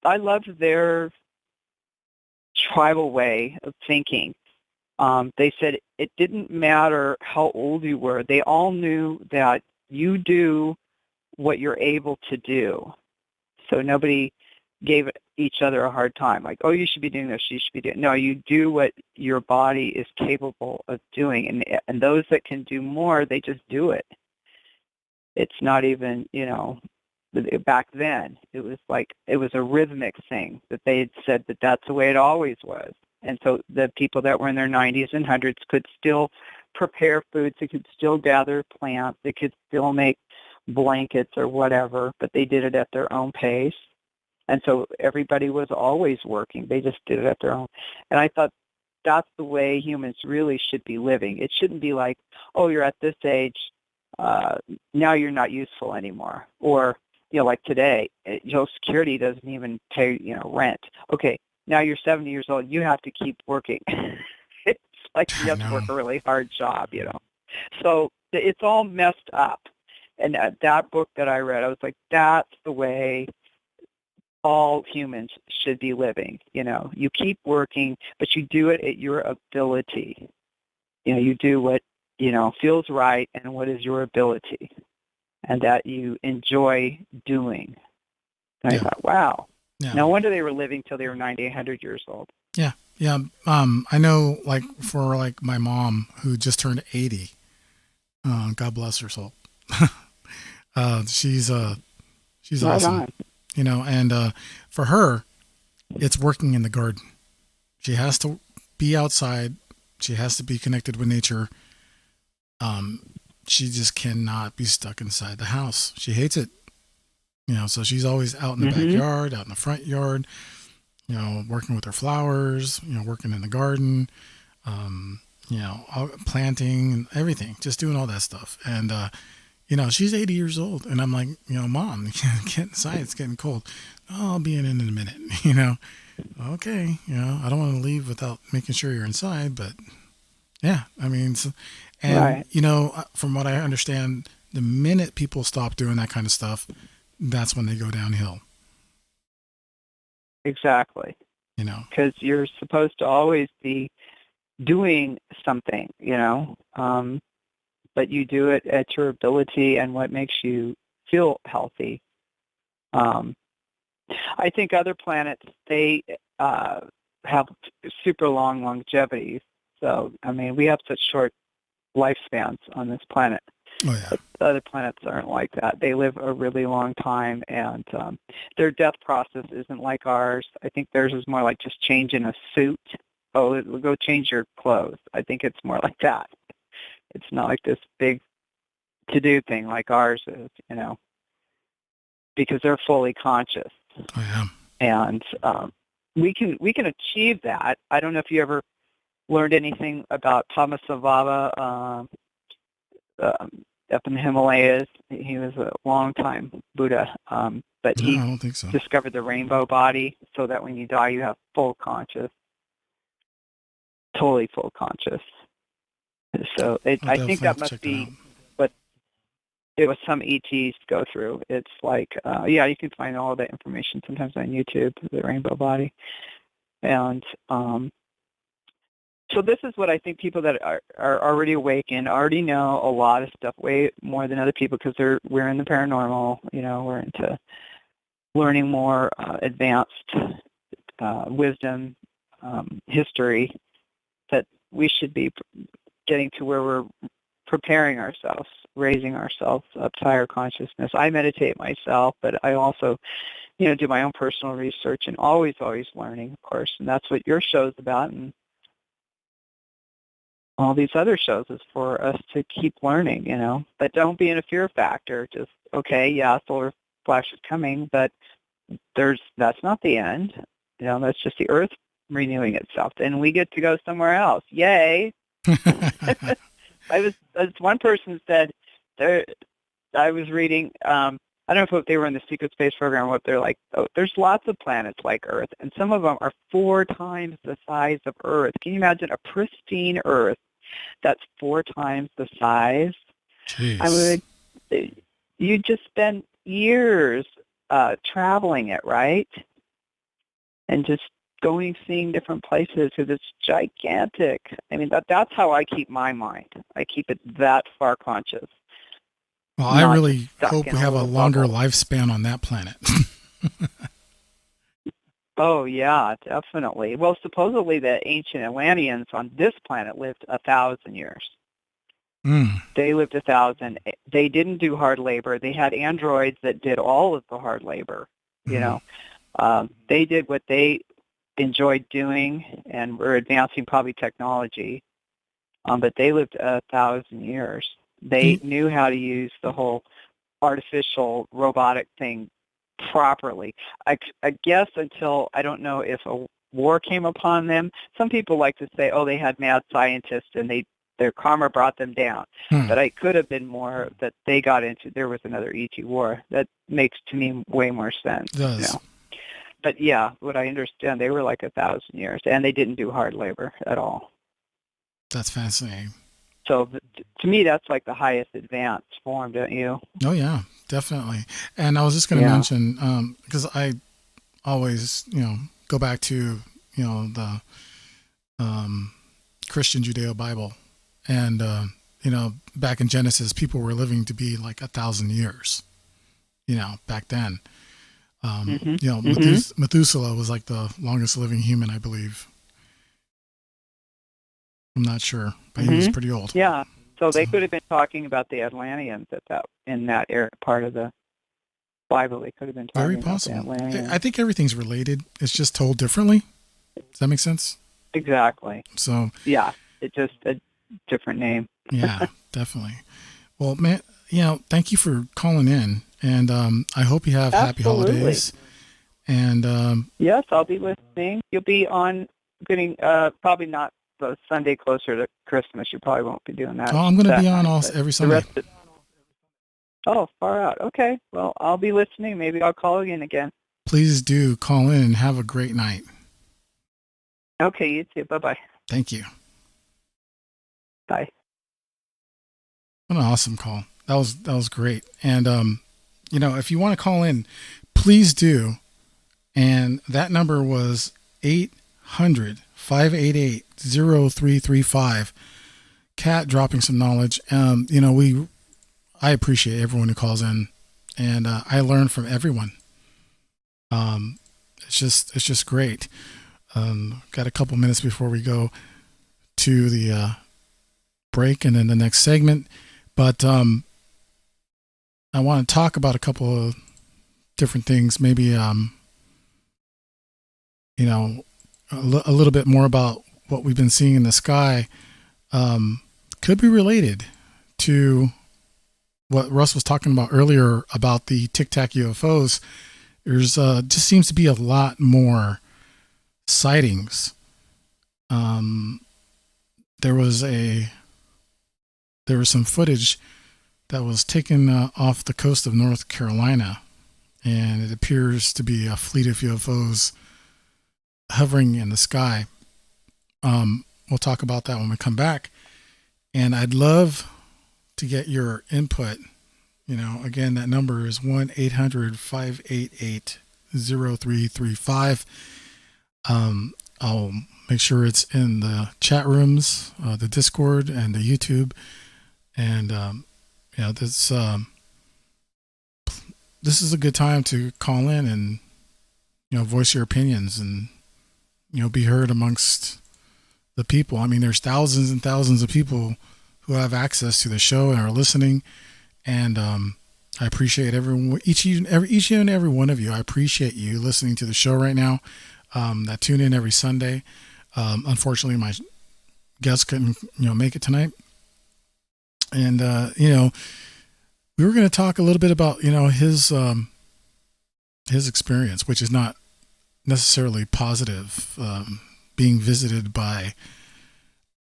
I loved their tribal way of thinking. They said it didn't matter how old you were. They all knew that you do what you're able to do. So nobody gave each other a hard time, like, oh, you should be doing this, you should be doing. No, you do what your body is capable of doing, and those that can do more, they just do it. It's not even, back then it was a rhythmic thing that they had said that that's the way it always was. And so the people that were in their 90s and 100s could still prepare foods, they could still gather plants, they could still make blankets or whatever, but they did it at their own pace. And so everybody was always working. They just did it at their own. And I thought that's the way humans really should be living. It shouldn't be like, oh, you're at this age, now you're not useful anymore. Or, like today, Social Security doesn't even pay, rent. Okay, now you're 70 years old, you have to keep working. It's like you have to work a really hard job, So it's all messed up. And that book that I read, I was like, that's the way all humans should be living. You keep working, but you do it at your ability. You do what, feels right and what is your ability, and that you enjoy doing. And I thought, wow, no wonder they were living till they were 90, 100 years old. Yeah. Yeah. I know, like, for like my mom who just turned 80, God bless her soul. She's right awesome. On. And for her, it's working in the garden. She has to be outside. She has to be connected with nature. She just cannot be stuck inside the house. She hates it. So she's always out in the backyard, out in the front yard, working with her flowers, working in the garden, planting and everything, just doing all that stuff. And, she's 80 years old, and I'm like, Mom, get inside. It's getting cold. Oh, I'll be in a minute, Okay. I don't want to leave without making sure you're inside, but yeah, I mean, and right. From what I understand, the minute people stop doing that kind of stuff, that's when they go downhill. Exactly. Because you're supposed to always be doing something, but you do it at your ability and what makes you feel healthy. I think other planets, they have super long longevity. So, I mean, we have such short lifespans on this planet. Oh, yeah. But other planets aren't like that. They live a really long time, and their death process isn't like ours. I think theirs is more like just changing a suit. Oh, go change your clothes. I think it's more like that. It's not like this big to-do thing like ours is, because they're fully conscious. Oh, yeah. And we can achieve that. I don't know if you ever learned anything about Padmasambhava up in the Himalayas. He was a long-time Buddha, but I don't think so. Discovered the rainbow body so that when you die, you have full conscious, totally full conscious. So I think that must be what it was some ETs go through. It's like, you can find all that information sometimes on YouTube, the rainbow body. And so this is what I think people that are already awakened already know a lot of stuff, way more than other people, because we're in the paranormal, we're into learning more advanced wisdom, history, that we should be getting to where we're preparing ourselves, raising ourselves up to higher consciousness. I meditate myself, but I also, do my own personal research and always learning, of course. And that's what your show's about, and all these other shows is for us to keep learning, But don't be in a fear factor. Just, okay, yeah, solar flash is coming, but that's not the end. That's just the Earth renewing itself, and we get to go somewhere else. Yay! As one person said, I was reading. I don't know if they were in the secret space program or what. They're like, oh, there's lots of planets like Earth, and some of them are 4 times the size of Earth. Can you imagine a pristine Earth that's 4 times the size? Jeez. I would. You just spend years traveling it, right? And just seeing different places because it's gigantic. I mean, that's how I keep my mind. I keep it that far conscious. Well, I really hope in we a have a little longer bubble. lifespan on that planet. Oh, yeah, definitely. Well, supposedly the ancient Atlanteans on this planet lived 1,000 years. Mm. They lived 1,000. They didn't do hard labor. They had androids that did all of the hard labor. They did what they enjoyed doing and were advancing probably technology. But they lived 1,000 years. They knew how to use the whole artificial robotic thing properly. I guess until, I don't know if a war came upon them. Some people like to say, oh, they had mad scientists and their karma brought them down. But it could have been more that they got into, there was another E.T. war. That makes to me way more sense. It does. But yeah, what I understand, they were like 1,000 years, and they didn't do hard labor at all. That's fascinating. So to me, that's like the highest advanced form, don't you? Oh, yeah, definitely. And I was just going to mention, because I always, go back to, the Christian Judeo Bible. And, back in Genesis, people were living to be like 1,000 years, back then. Methuselah was like the longest living human, I believe. I'm not sure, but he was pretty old. Yeah. So they could have been talking about the Atlanteans in that part of the Bible. They could have been talking Very possible. about the Atlanteans. I think everything's related. It's just told differently. Does that make sense? Exactly. So yeah, it's just a different name. Yeah, definitely. Well, man, thank you for calling in, and I hope you have happy holidays. And yes, I'll be listening. You'll be on getting probably not the Sunday closer to Christmas. You probably won't be doing that. Oh, I'm going to be on every Sunday. Oh, far out. Okay. Well, I'll be listening. Maybe I'll call again. Please do call in and have a great night. Okay, you too. Bye-bye. Thank you. Bye. What an awesome call. That was great. And if you want to call in, please do. And that number was 800-588-0335. Kat dropping some knowledge. I appreciate everyone who calls in, and I learn from everyone. It's just great. Got a couple minutes before we go to the break and then the next segment, but I want to talk about a couple of different things. Maybe a little bit more about what we've been seeing in the sky. Could be related to what Russ was talking about earlier about the Tic Tac UFOs. There's just seems to be a lot more sightings. There was some footage that was taken off the coast of North Carolina, and it appears to be a fleet of UFOs hovering in the sky. We'll talk about that when we come back, and I'd love to get your input. Again, that number is 1-800-588-0335. I'll make sure it's in the chat rooms, the Discord and the YouTube. And, this is a good time to call in and, voice your opinions and, be heard amongst the people. I mean, there's thousands and thousands of people who have access to the show and are listening. And, I appreciate everyone, each and every one of you. I appreciate you listening to the show right now, that tune in every Sunday. Unfortunately, my guest couldn't, make it tonight. And, we were going to talk a little bit about, his experience, which is not necessarily positive, being visited by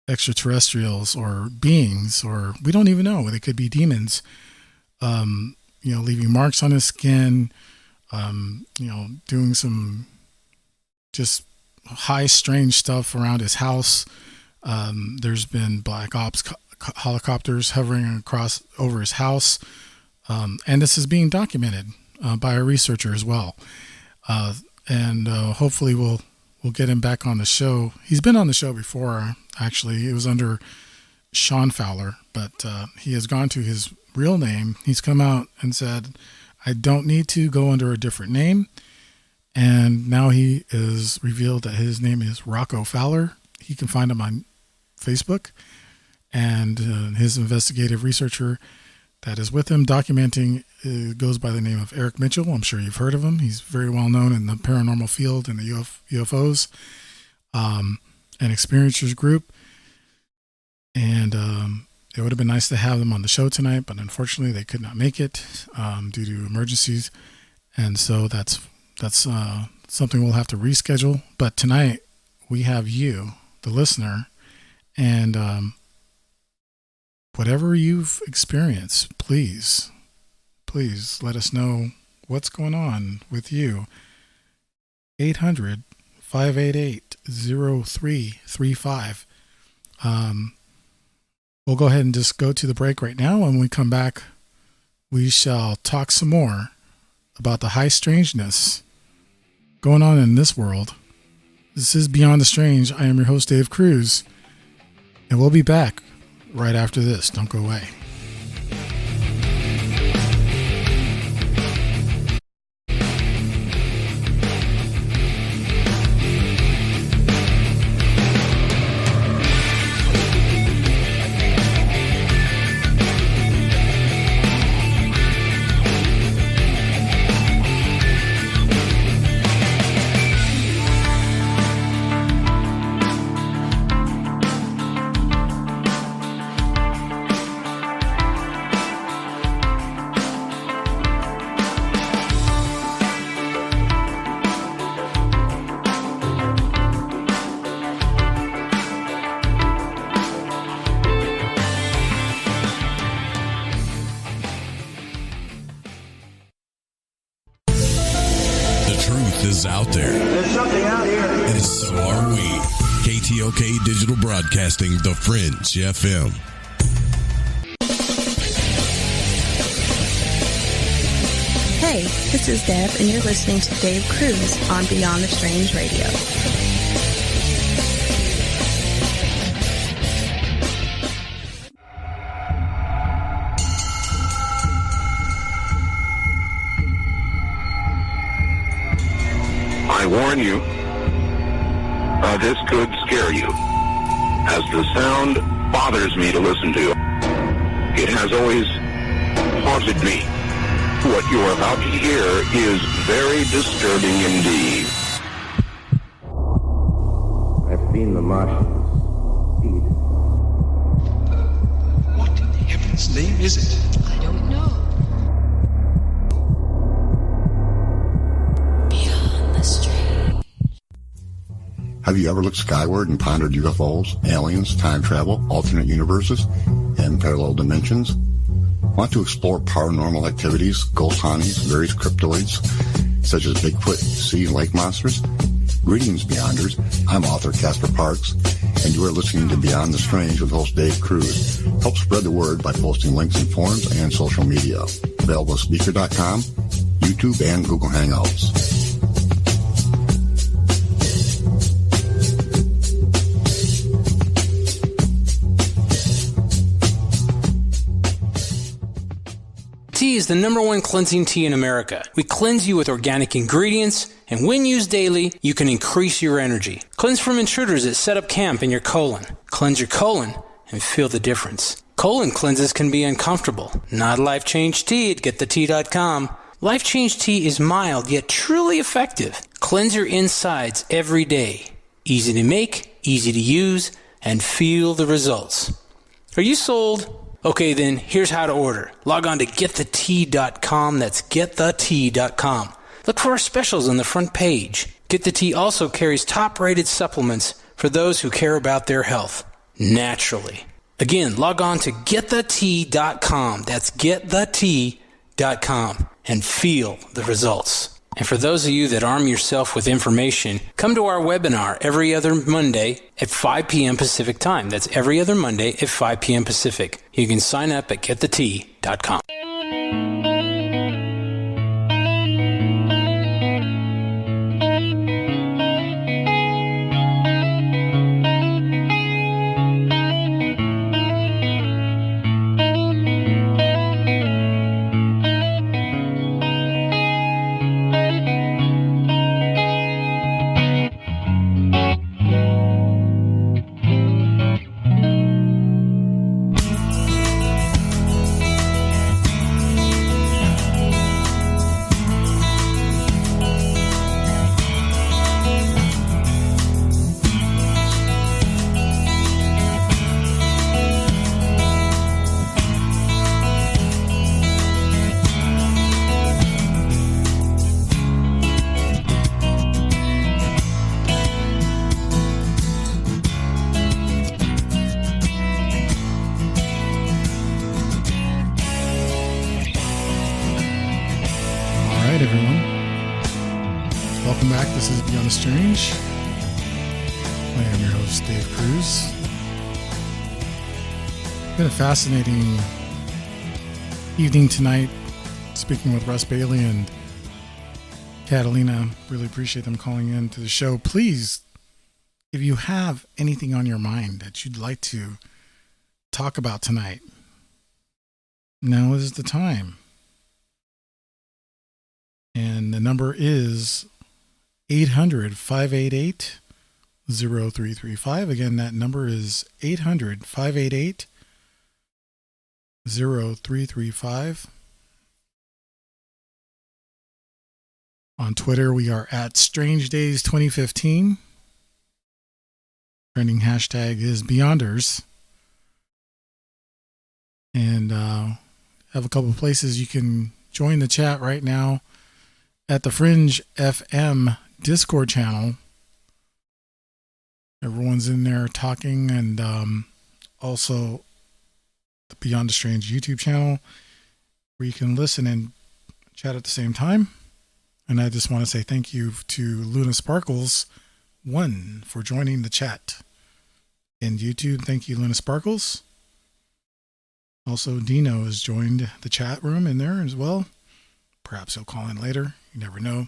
extraterrestrials or beings, or we don't even know. They could be demons, leaving marks on his skin, doing some just high, strange stuff around his house. There's been black ops helicopters hovering over his house. And this is being documented by a researcher as well. And hopefully we'll get him back on the show. He's been on the show before, actually. It was under Sean Fowler, but he has gone to his real name. He's come out and said, I don't need to go under a different name. And now he is revealed that his name is Rocco Fowler. You can find him on Facebook. And his investigative researcher that is with him documenting goes by the name of Eric Mitchell. I'm sure you've heard of him. He's very well known in the paranormal field and the UFOs and experiencers group. And it would have been nice to have them on the show tonight, but unfortunately they could not make it due to emergencies. And so that's something we'll have to reschedule. But tonight we have you, the listener, and whatever you've experienced, please let us know what's going on with you. 800-588-0335. We'll go ahead and just go to the break right now. When we come back, we shall talk some more about the high strangeness going on in this world. This is Beyond the Strange. I am your host, Dave Cruz, and we'll be back right after this. Don't go away. Out there. There's something out here. And so are we. KTOK Digital Broadcasting, The Fringe FM. Hey, this is Deb, and you're listening to Dave Cruz on Beyond the Strange Radio. I warn you, this could scare you, as the sound bothers me to listen to. It has always haunted me. What you're about to hear is very disturbing indeed. I've seen the Martians eat. What in heaven's name is it? I don't know. Have you ever looked skyward and pondered UFOs, aliens, time travel, alternate universes, and parallel dimensions? Want to explore paranormal activities, ghost hauntings, various cryptoids, such as Bigfoot, sea and lake monsters? Greetings, Beyonders. I'm author Casper Parks, and you are listening to Beyond the Strange with host Dave Cruz. Help spread the word by posting links in forums and social media. Available at Speaker.com, YouTube, and Google Hangouts. Tea is the #1 cleansing tea in America. We cleanse you with organic ingredients, and when used daily, you can increase your energy. Cleanse from intruders that set up camp in your colon. Cleanse your colon and feel the difference. Colon cleanses can be uncomfortable. Not Life Change Tea at getthetea.com. Life Change Tea is mild yet truly effective. Cleanse your insides every day. Easy to make, easy to use, and feel the results. Are you sold? Okay, then here's how to order. Log on to getthetea.com. That's getthetea.com. Look for our specials on the front page. Get the Tea also carries top-rated supplements for those who care about their health, naturally. Again, log on to getthetea.com. That's getthetea.com and feel the results. And for those of you that arm yourself with information, come to our webinar every other Monday at 5 p.m. Pacific time. That's every other Monday at 5 p.m. Pacific. You can sign up at getthetea.com. Strange. I am your host, Dave Cruz. Been a fascinating evening tonight, speaking with Russ Bailey and Catalina. Really appreciate them calling in to the show. Please, if you have anything on your mind that you'd like to talk about tonight, now is the time. And the number is 800-588-0335. Again, that number is 800-588-0335. On Twitter, we are at Strange Days 2015. Trending hashtag is Beyonders. And have a couple of places you can join the chat right now at the Fringe FM Discord channel. Everyone's in there talking, and also the Beyond the Strange YouTube channel where you can listen and chat at the same time. And I just want to say thank you to Luna Sparkles 1 for joining the chat in YouTube. Thank you, Luna Sparkles. Also, Dino has joined the chat room in there as well. Perhaps he'll call in later. You never know.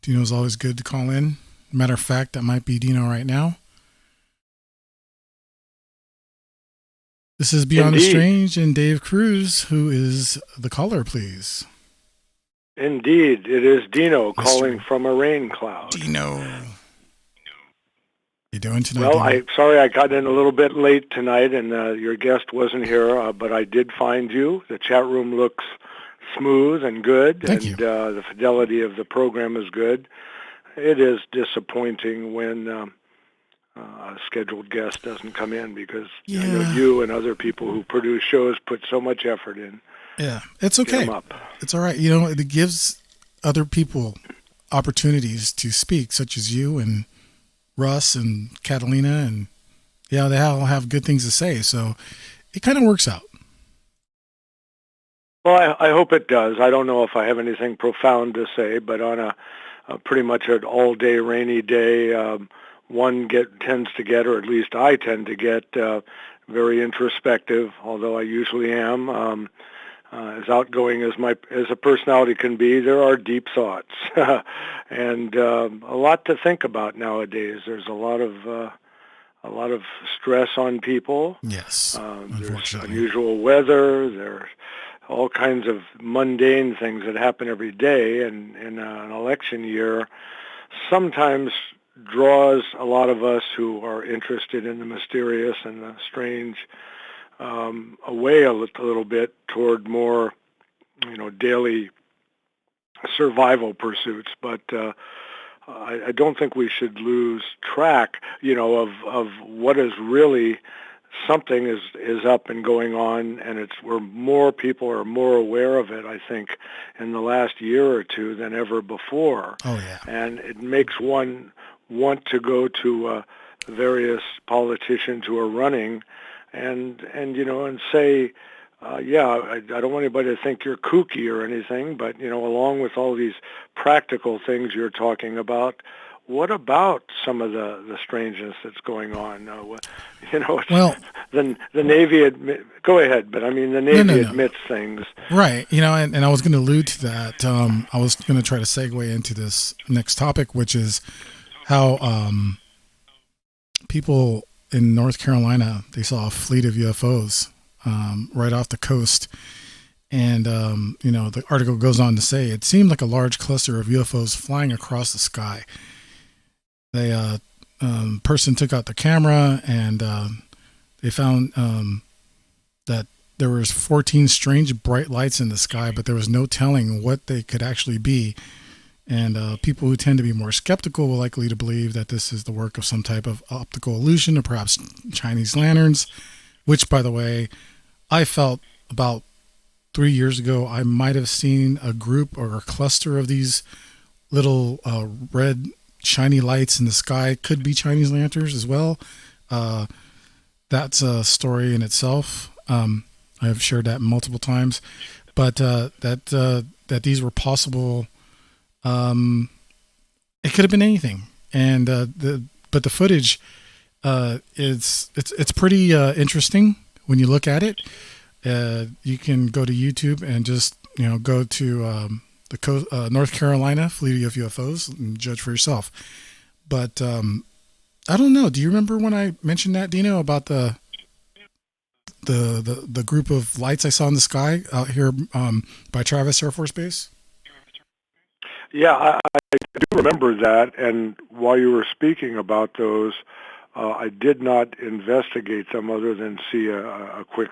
Dino's always good to call in. Matter of fact, that might be Dino right now. This is Beyond the Strange and Dave Cruz, who is the caller, please. Indeed, it is Dino calling from a rain cloud. Dino. You doing tonight? Well, Dino? Sorry I got in a little bit late tonight, and your guest wasn't here, but I did find you. The chat room looks smooth and good, Thank and you. The fidelity of the program is good. It is disappointing when a scheduled guest doesn't come in, because I know you and other people who produce shows put so much effort in. Yeah, it's okay. Get 'em up. It's all right. You know, it gives other people opportunities to speak, such as you and Russ and Catalina, and they all have good things to say. So it kind of works out. Well, I hope it does. I don't know if I have anything profound to say, but on a pretty much an all-day rainy day, one tends to get, or at least I tend to get, very introspective, although I usually am. As outgoing as a personality can be, there are deep thoughts, and a lot to think about nowadays. There's a lot of stress on people. Yes, there's unusual weather. There's all kinds of mundane things that happen every day, and in an election year sometimes draws a lot of us who are interested in the mysterious and the strange away a little bit toward more, daily survival pursuits. But I don't think we should lose track, of what is really something is up and going on, and it's where more people are more aware of it, I think, in the last year or two than ever before. Oh, yeah. And it makes one want to go to various politicians who are running and say, I don't want anybody to think you're kooky or anything, but, along with all these practical things you're talking about, what about some of the strangeness that's going on? Well, the Navy go ahead, but I mean the Navy admits things. Right, and I was going to allude to that. I was going to try to segue into this next topic, which is how people in North Carolina, they saw a fleet of UFOs right off the coast. And, the article goes on to say it seemed like a large cluster of UFOs flying across the sky. They person took out the camera, and they found that there was 14 strange bright lights in the sky, but there was no telling what they could actually be. And people who tend to be more skeptical will likely to believe that this is the work of some type of optical illusion or perhaps Chinese lanterns, which, by the way, I felt about 3 years ago I might have seen a group or a cluster of these little red shiny lights in the sky. Could be Chinese lanterns as well. That's a story in itself. I've shared that multiple times, but that these were possible. It could have been anything, and but the footage it's pretty interesting when you look at it. You can go to YouTube and just go to the North Carolina fleet of UFOs and judge for yourself. But I don't know. Do you remember when I mentioned that, Dino, about the group of lights I saw in the sky out here by Travis Air Force Base? Yeah, I do remember that. And while you were speaking about those, I did not investigate them other than see a quick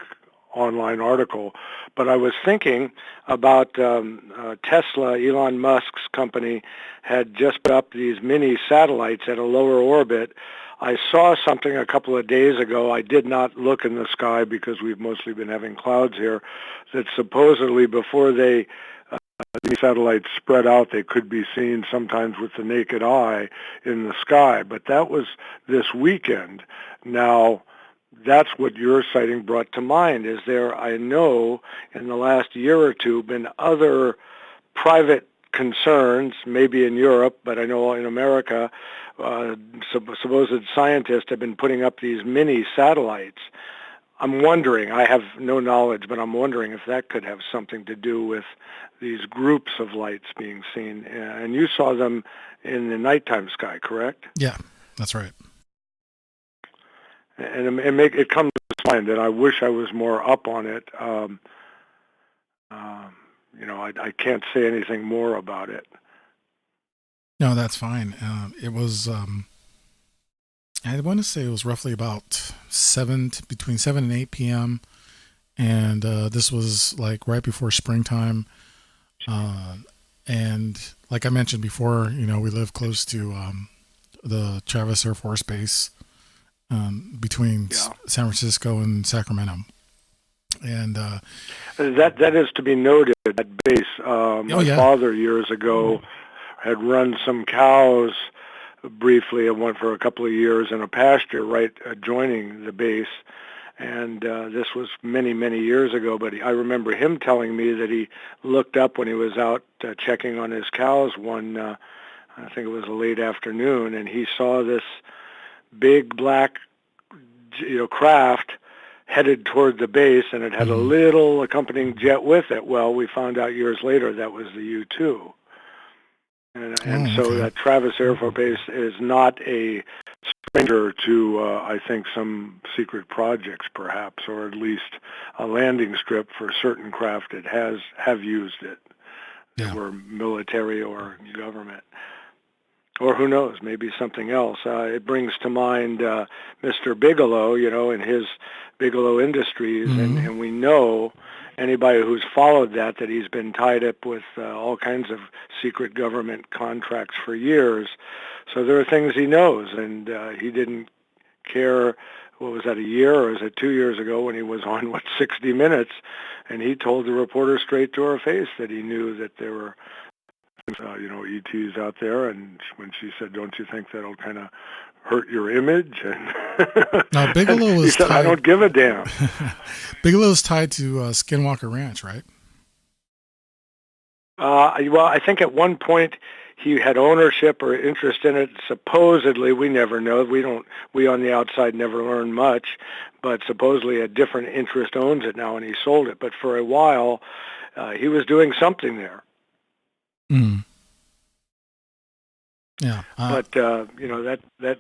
online article, but I was thinking about Tesla. Elon Musk's company had just put up these mini satellites at a lower orbit. I saw something a couple of days ago. I did not look in the sky because we've mostly been having clouds here, that supposedly before these satellites spread out, they could be seen sometimes with the naked eye in the sky. But that was this weekend. Now, that's what your sighting brought to mind. Is there, I know, in the last year or two, been other private concerns, maybe in Europe, but I know in America, supposed scientists have been putting up these mini satellites. I'm wondering, I have no knowledge, but I'm wondering if that could have something to do with these groups of lights being seen. And you saw them in the nighttime sky, correct? Yeah, that's right. And it comes to mind, and I wish I was more up on it. I can't say anything more about it. No, that's fine. It was, I want to say it was roughly about between 7 and 8 p.m. And this was like right before springtime. And like I mentioned before, we live close to the Travis Air Force Base. Between San Francisco and Sacramento, and that is to be noted. That base, my father years ago had run some cows briefly and went for a couple of years in a pasture right adjoining the base, and this was many years ago. But I remember him telling me that he looked up when he was out checking on his cows one, I think it was a late afternoon, and he saw this big black craft headed toward the base, and it had a little accompanying jet with it. Well, we found out years later that was the U-2. And so that Travis Air Force Base is not a stranger to, I think, some secret projects perhaps, or at least a landing strip for certain craft that have used it, that were military or government. Or who knows, maybe something else. It brings to mind Mr. Bigelow, and his Bigelow Industries, and we know, anybody who's followed that he's been tied up with all kinds of secret government contracts for years. So there are things he knows, and he didn't care what was that, a year or was it 2 years ago when he was on 60 Minutes, and he told the reporter straight to her face that he knew that there were ETs out there, and when she said, "Don't you think that'll kind of hurt your image?" And now Bigelow he is said, tied. "I don't give a damn." Bigelow is tied to Skinwalker Ranch, right? Well, I think at one point he had ownership or interest in it. Supposedly, we never know. We on the outside never learn much, but supposedly a different interest owns it now, and he sold it. But for a while, he was doing something there. Mm. Yeah. But that.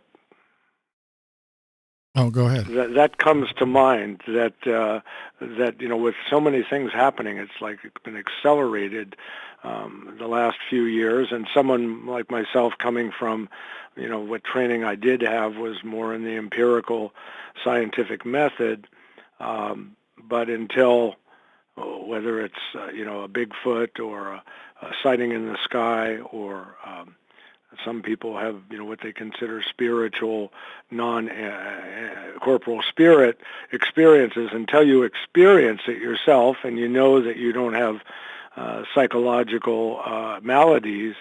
Oh, go ahead. That comes to mind that with so many things happening, it's like it's been accelerated the last few years. And someone like myself, coming from, what training I did have was more in the empirical scientific method. But until whether it's a Bigfoot or a sighting in the sky or some people have, what they consider spiritual, non-corporal spirit experiences. Until you experience it yourself and you know that you don't have psychological maladies,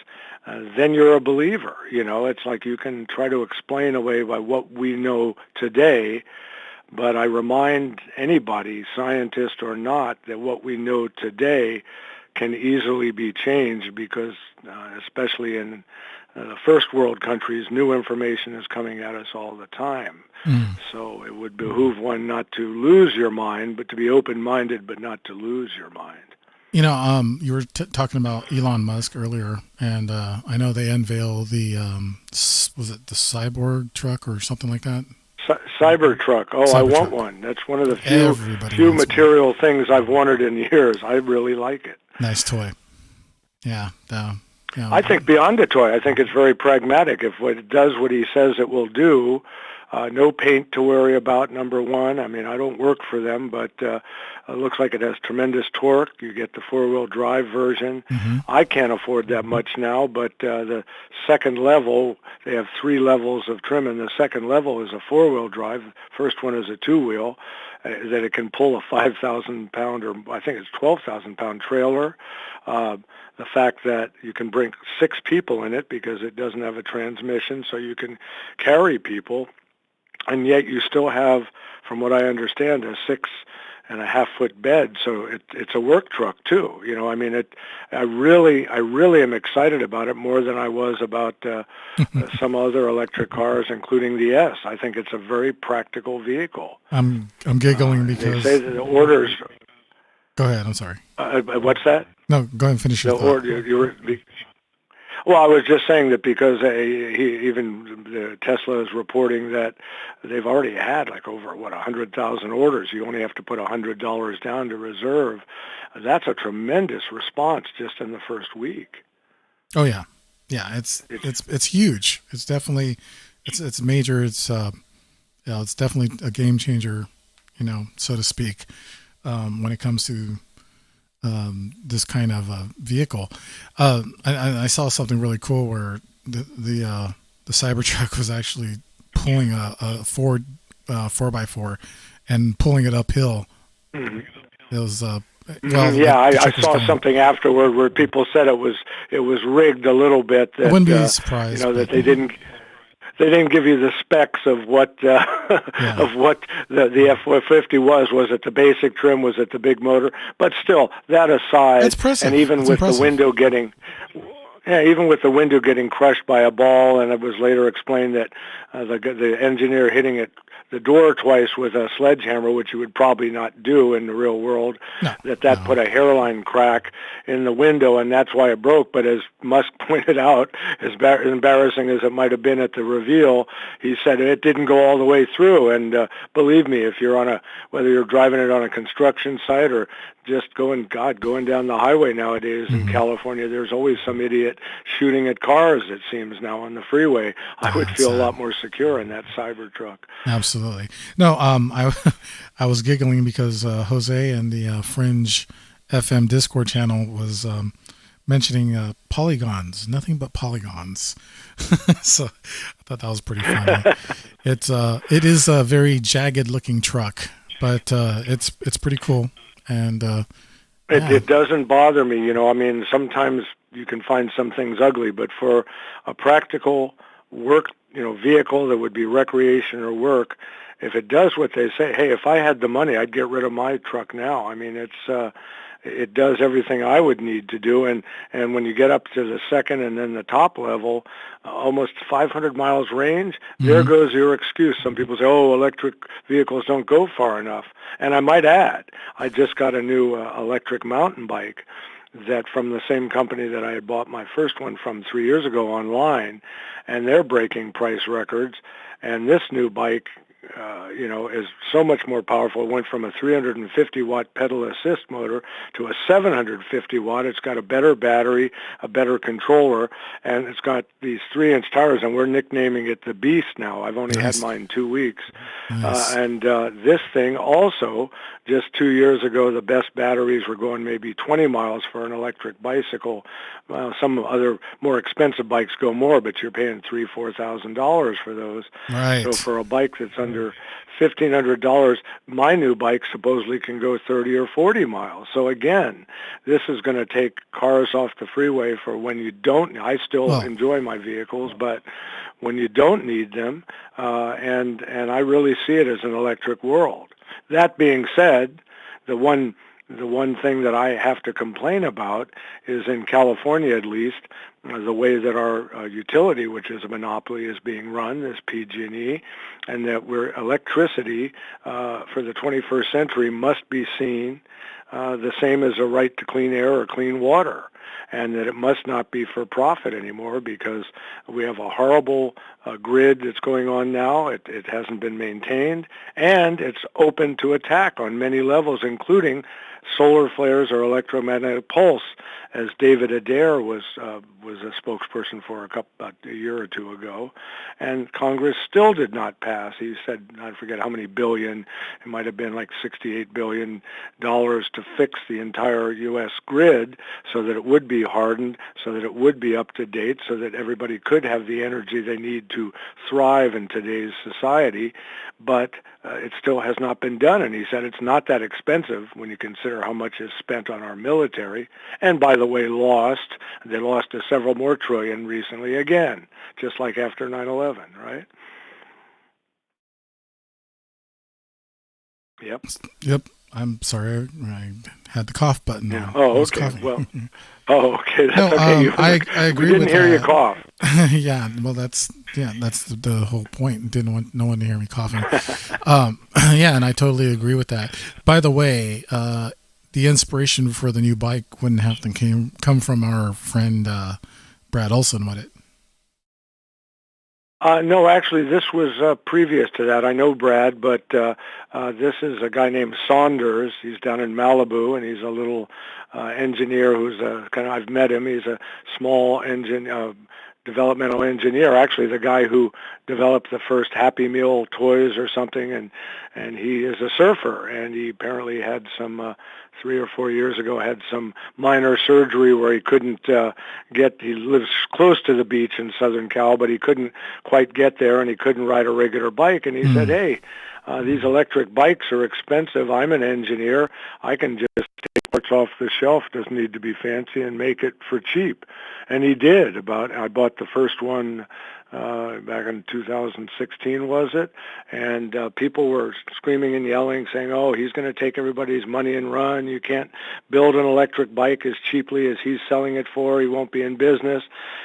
then you're a believer. It's like you can try to explain away by what we know today, but I remind anybody, scientist or not, that what we know today can easily be changed because, especially in the first world countries, new information is coming at us all the time. Mm. So it would behoove one not to lose your mind, but to be open-minded, but not to lose your mind. You were talking about Elon Musk earlier, and I know they unveiled the, was it the cyborg truck or something like that? Cybertruck. Oh, Cybertruck. I want one. That's one of the few material things I've wanted in years. I really like it. Nice toy. Yeah. I think beyond a toy, I think it's very pragmatic. If it does what he says it will do, no paint to worry about, number one. I mean, I don't work for them, but it looks like it has tremendous torque. You get the four-wheel drive version. Mm-hmm. I can't afford that much now, but the second level, they have 3 levels of trim, and the second level is a four-wheel drive. First one is a two-wheel, that it can pull a 5,000-pound, or I think it's 12,000-pound trailer. The fact that you can bring 6 people in it because it doesn't have a transmission, so you can carry people, and yet you still have, from what I understand, a 6.5-foot bed. So it's a work truck too. I mean, I really am excited about it more than I was about some other electric cars, including the S. I think it's a very practical vehicle. I'm giggling because they say that the orders. Go ahead. I'm sorry. What's that? No, go ahead and finish your thought. Well, I was just saying that because even Tesla is reporting that they've already had like over 100,000 orders. You only have to put $100 down to reserve. That's a tremendous response just in the first week. Oh yeah, it's huge. It's definitely it's major. It's it's definitely a game changer, so to speak, when it comes to this kind of vehicle. I saw something really cool where the Cybertruck was actually pulling a Ford 4x4 and pulling it uphill. Mm-hmm. It was I saw something afterward where people said it was rigged a little bit. That, I wouldn't be surprised. That they didn't give you the specs of what of what the F-150 was. Was it the basic trim? Was it the big motor? But still, that aside, and even with the window getting crushed by a ball, and it was later explained that the engineer hitting it the door twice with a sledgehammer, which you would probably not do in the real world, that put a hairline crack in the window, and that's why it broke. But as Musk pointed out, as embarrassing as it might have been at the reveal, he said it didn't go all the way through. And believe me, if you're whether you're driving it on a construction site or just going down the highway nowadays in California, there's always some idiot shooting at cars, it seems now, on the freeway. I would feel a lot more secure in that Cybertruck. Absolutely. No, I was giggling because Jose and the Fringe FM Discord channel was mentioning polygons, nothing but polygons. So I thought that was pretty funny. It is a very jagged looking truck, but it's pretty cool. And It doesn't bother me, I mean, sometimes you can find some things ugly, but for a practical work, vehicle that would be recreation or work, if it does what they say, hey, if I had the money, I'd get rid of my truck now. I mean, it does everything I would need to do, and when you get up to the second and then the top level, almost 500 miles range, there goes your excuse. Some people say, oh, electric vehicles don't go far enough. And I might add, I just got a new electric mountain bike that from the same company that I had bought my first one from 3 years ago online, and they're breaking price records. And this new bike, is so much more powerful. It went from a 350-watt pedal assist motor to a 750-watt. It's got a better battery, a better controller, and it's got these 3-inch tires, and we're nicknaming it the Beast now. I've only had mine 2 weeks. Nice. And this thing also, just 2 years ago, the best batteries were going maybe 20 miles for an electric bicycle. Some other more expensive bikes go more, but you're paying $3,000-$4,000 for those. Right. So for a bike that's under $1,500, my new bike supposedly can go 30 or 40 miles. So again, this is going to take cars off the freeway for when you don't. I still enjoy my vehicles, but when you don't need them, and I really see it as an electric world. That being said, the one thing that I have to complain about is in California, at least, the way that our utility, which is a monopoly, is being run, this PG&E, and that electricity for the 21st century must be seen the same as a right to clean air or clean water, and that it must not be for profit anymore because we have a horrible grid that's going on now. It hasn't been maintained, and it's open to attack on many levels, including solar flares or electromagnetic pulse, as David Adair was a spokesperson for about a year or two ago, and Congress still did not pass. He said, I forget how many billion, it might have been like $68 billion to fix the entire U.S. grid so that it would be hardened, so that it would be up to date, so that everybody could have the energy they need to thrive in today's society, but it still has not been done. And he said it's not that expensive when you consider how much is spent on our military. And by the way, they lost several more trillion recently again, just like after 9/11, right? Yep. I'm sorry. I had the cough button. Yeah. Oh, okay. Well, okay. That's no, okay. I agree we didn't hear you cough. Yeah. Well, that's the whole point. Didn't want no one to hear me coughing. Yeah, and I totally agree with that. By the way, the inspiration for the new bike wouldn't have to come from our friend Brad Olson, would it? No, actually, this was previous to that. I know Brad, but this is a guy named Saunders. He's down in Malibu, and he's a little engineer who's I've met him. He's a small developmental engineer, actually the guy who developed the first Happy Meal toys or something, and he is a surfer, and he apparently had some 3 or 4 years ago had some minor surgery where he couldn't he lives close to the beach in Southern Cal, but he couldn't quite get there, and he couldn't ride a regular bike, and he said, hey, these electric bikes are expensive. I'm an engineer. I can just take parts off the shelf, doesn't need to be fancy, and make it for cheap. And he did. I bought the first one back in 2016, was it? And people were screaming and yelling, saying, oh, he's going to take everybody's money and run. You can't build an electric bike as cheaply as he's selling it for. He won't be in business.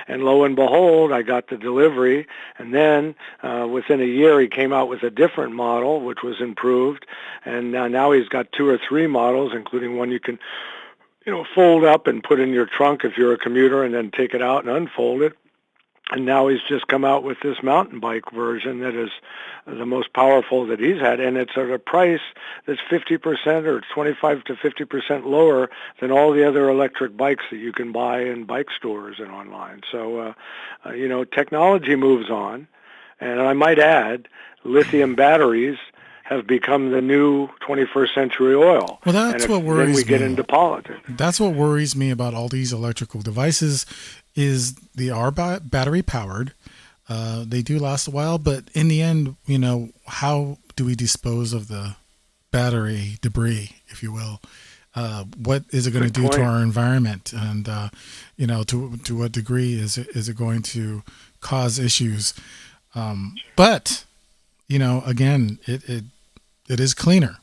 And lo and behold, I got the delivery. And then within a year, he came out with a different model, which was improved. And now he's got 2 or 3 models, including one you can fold up and put in your trunk if you're a commuter, and then take it out and unfold it. And now he's just come out with this mountain bike version that is the most powerful that he's had, and it's at a price that's 50% or 25 to 50% lower than all the other electric bikes that you can buy in bike stores and online. So, technology moves on, and I might add, lithium batteries have become the new 21st century oil. Well, that's what worries me. Then we get into politics. That's what worries me about all these electrical devices is they are battery powered. They do last a while, but in the end, how do we dispose of the battery debris, if you will? What is it going to do to our environment? And, to what degree is it going to cause issues? But, again, it is cleaner.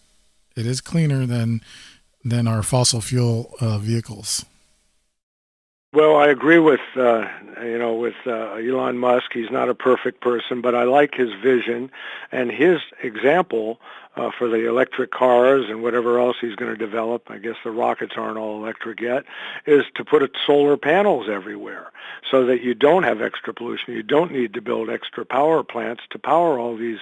It is cleaner than our fossil fuel vehicles. Well, I agree with Elon Musk. He's not a perfect person, but I like his vision and his example for the electric cars and whatever else he's going to develop. I guess the rockets aren't all electric yet, is to put solar panels everywhere so that you don't have extra pollution. You don't need to build extra power plants to power all these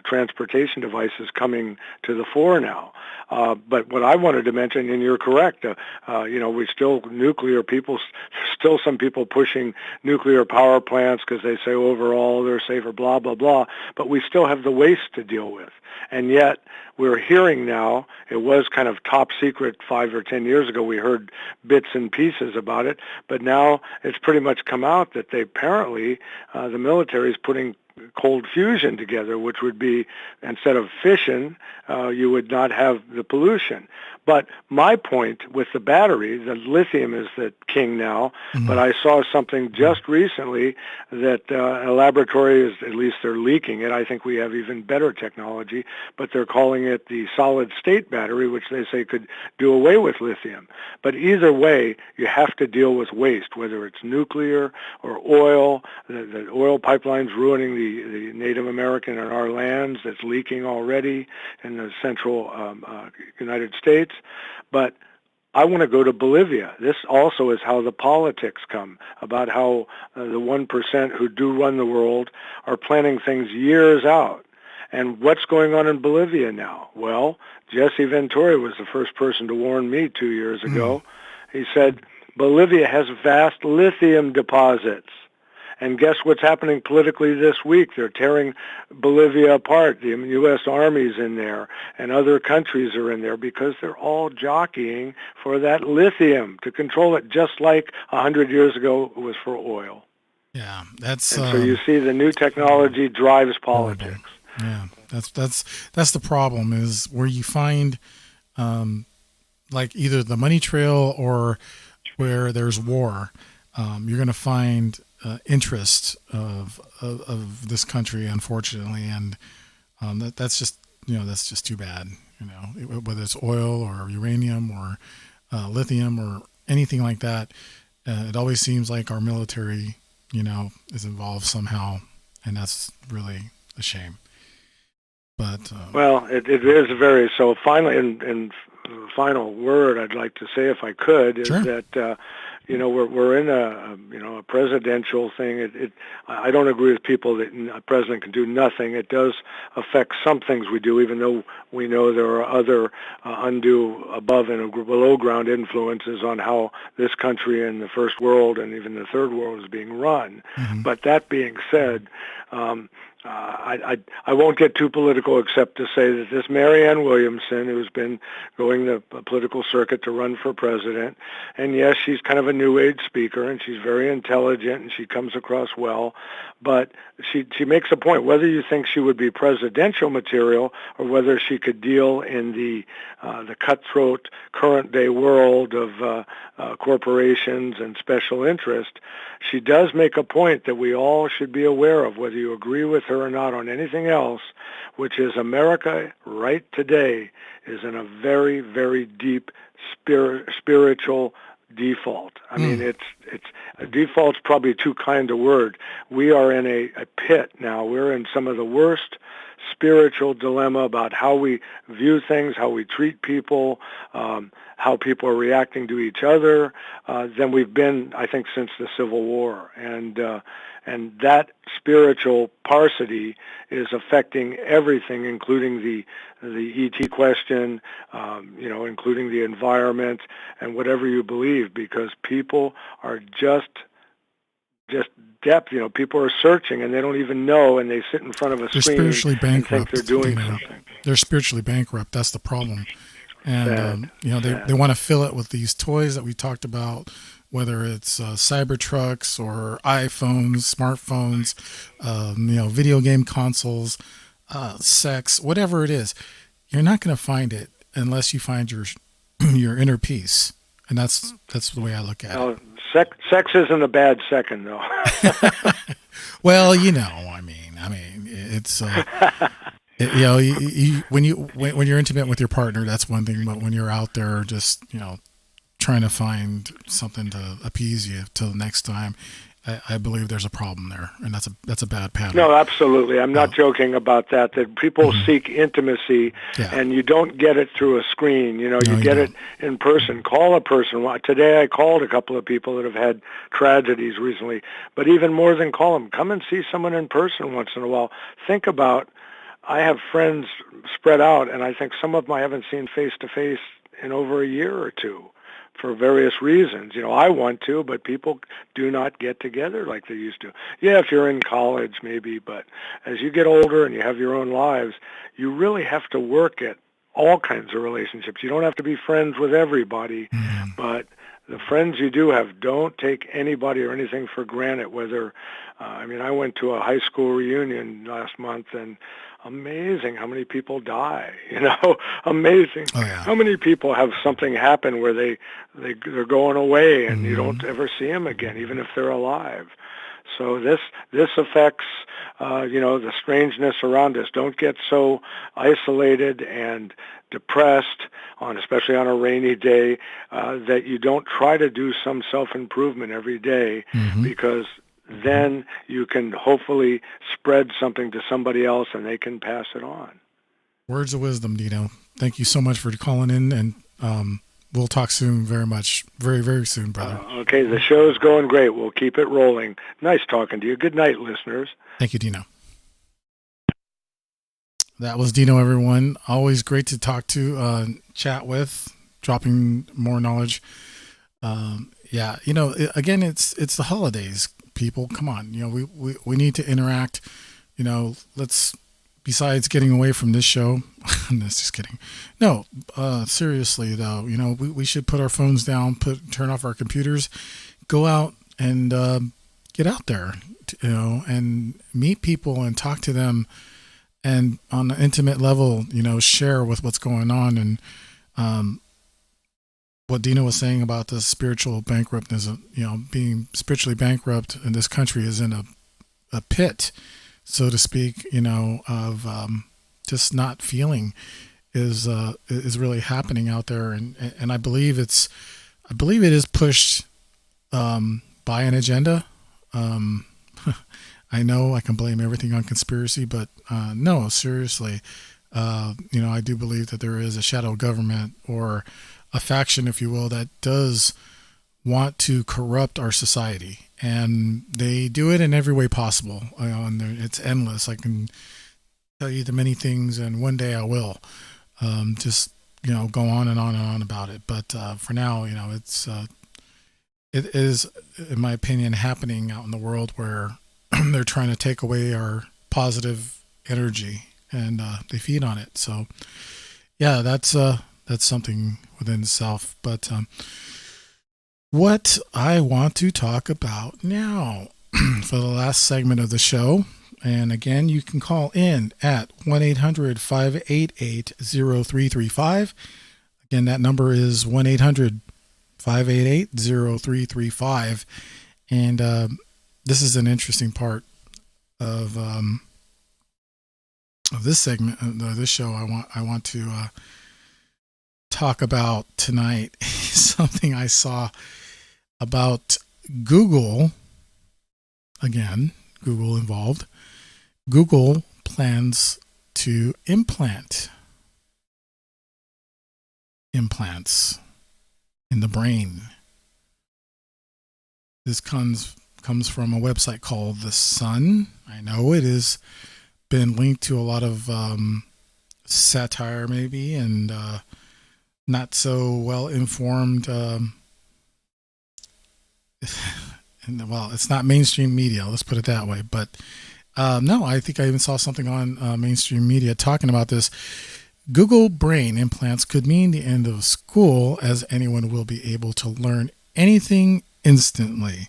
transportation devices coming to the fore now. But what I wanted to mention, and you're correct, we still nuclear people, still some people pushing nuclear power plants because they say overall they're safer, blah, blah, blah. But we still have the waste to deal with. And yet we're hearing now, it was kind of top secret 5 or 10 years ago, we heard bits and pieces about it, but now it's pretty much come out that they apparently, the military is putting cold fusion together, which would be, instead of fission, you would not have the pollution. But my point with the battery, the lithium is the king now, but I saw something just recently that a laboratory is, at least they're leaking it. I think we have even better technology, but they're calling it the solid state battery, which they say could do away with lithium. But either way, you have to deal with waste, whether it's nuclear or oil. The oil pipelines ruining the Native American and our lands, that's leaking already in the central United States. But I want to go to Bolivia. This also is how the politics come, about how the 1% who do run the world are planning things years out. And what's going on in Bolivia now? Well, Jesse Ventura was the first person to warn me 2 years ago. He said, Bolivia has vast lithium deposits. And guess what's happening politically this week? They're tearing Bolivia apart. The U.S. Army's in there, and other countries are in there because they're all jockeying for that lithium to control it, just like 100 years ago it was for oil. Yeah, that's. And so you see, the new technology drives politics. Yeah, that's the problem, is where you find, like either the money trail or where there's war, you're going to find interest of this country, unfortunately, and that's just too bad. Whether it's oil or uranium or lithium or anything like that, it always seems like our military, is involved somehow, and that's really a shame. But well, it is very so. Finally, in final word, I'd like to say, if I could, is that. We're in a presidential thing. I don't agree with people that a president can do nothing. It does affect some things we do, even though we know there are other undue above and below ground influences on how this country and the first world and even the third world is being run. But that being said, I won't get too political except to say that this Marianne Williamson, who's been going the political circuit to run for president, and yes, she's kind of a new age speaker, and she's very intelligent, and she comes across well, but she makes a point, whether you think she would be presidential material or whether she could deal in the cutthroat current day world of corporations and special interest. She does make a point that we all should be aware of, whether you agree with her or not on anything else, which is America right today is in a very, very deep spiritual default. I mean, it's default's probably too kind a word. We are in a pit now. We're in some of the worst spiritual dilemma about how we view things, how we treat people, how people are reacting to each other, than we've been, I think, since the Civil War. And that spiritual paucity is affecting everything, including the E.T. question, including the environment and whatever you believe, because people are just depth. People are searching and they don't even know, and they sit in front of a screen spiritually bankrupt, and think they're doing something. They're spiritually bankrupt. That's the problem. And they want to fill it with these toys that we talked about whether it's cyber trucks or iPhones, smartphones, video game consoles, sex, whatever it is. You're not going to find it unless you find your your inner peace, and that's the way I look at it. Sex isn't a bad second, though. Well, I mean, it's when you're intimate with your partner, that's one thing. But when you're out there, just trying to find something to appease you till next time, I believe there's a problem there, and that's a bad pattern. No, absolutely. I'm not joking about that. That people seek intimacy, and you don't get it through a screen. You get it in person. Call a person. Today I called a couple of people that have had tragedies recently. But even more than call them, come and see someone in person once in a while. Think about, I have friends spread out, and I think some of them I haven't seen face to face in over a year or two, for various reasons. I want to, but people do not get together like they used to. Yeah, if you're in college, maybe, but as you get older and you have your own lives, you really have to work at all kinds of relationships. You don't have to be friends with everybody, but the friends you do have, don't take anybody or anything for granted, whether, I went to a high school reunion last month, and amazing how many people die, amazing. Oh, yeah. How many people have something happen where they're going away and you don't ever see them again, even if they're alive. So this affects, the strangeness around us. Don't get so isolated and depressed, especially on a rainy day, that you don't try to do some self-improvement every day, because then you can hopefully spread something to somebody else and they can pass it on. Words of wisdom, Dino. Thank you so much for calling in, and we'll talk soon, very much. Very, very soon, brother. Okay, the show's going great. We'll keep it rolling. Nice talking to you. Good night, listeners. Thank you, Dino. That was Dino, everyone. Always great to talk to, chat with, dropping more knowledge. Again, it's the holidays. People, come on, we need to interact. Let's, besides getting away from this show, I'm just kidding. No, seriously though, we should put our phones down, turn off our computers, go out and get out there, and meet people and talk to them, and on an intimate level, share with what's going on. And what Dino was saying about the spiritual bankruptness, being spiritually bankrupt in this country is in a pit, so to speak, of just not feeling is really happening out there. And I believe it is pushed by an agenda. I know I can blame everything on conspiracy, but no, seriously, I do believe that there is a shadow government, or a faction, if you will, that does want to corrupt our society, and they do it in every way possible. And it's endless. I can tell you the many things, and one day I will just go on and on and on about it. But for now, it is, in my opinion, happening out in the world where they're trying to take away our positive energy, and they feed on it. So yeah, that's something within itself. But what I want to talk about now for the last segment of the show, and again, you can call in at 1-800-588-0335. Again, that number is 1-800-588-0335. And this is an interesting part of this segment of this show. I want to talk about tonight something I saw about Google. Again, Google involved. Google plans to implant implants in the brain. This comes from a website called The Sun. I know it has been linked to a lot of satire, maybe, and not so well informed. Well, it's not mainstream media, let's put it that way. But no, I think I even saw something on mainstream media talking about this. Google Brain implants could mean the end of school, as anyone will be able to learn anything instantly.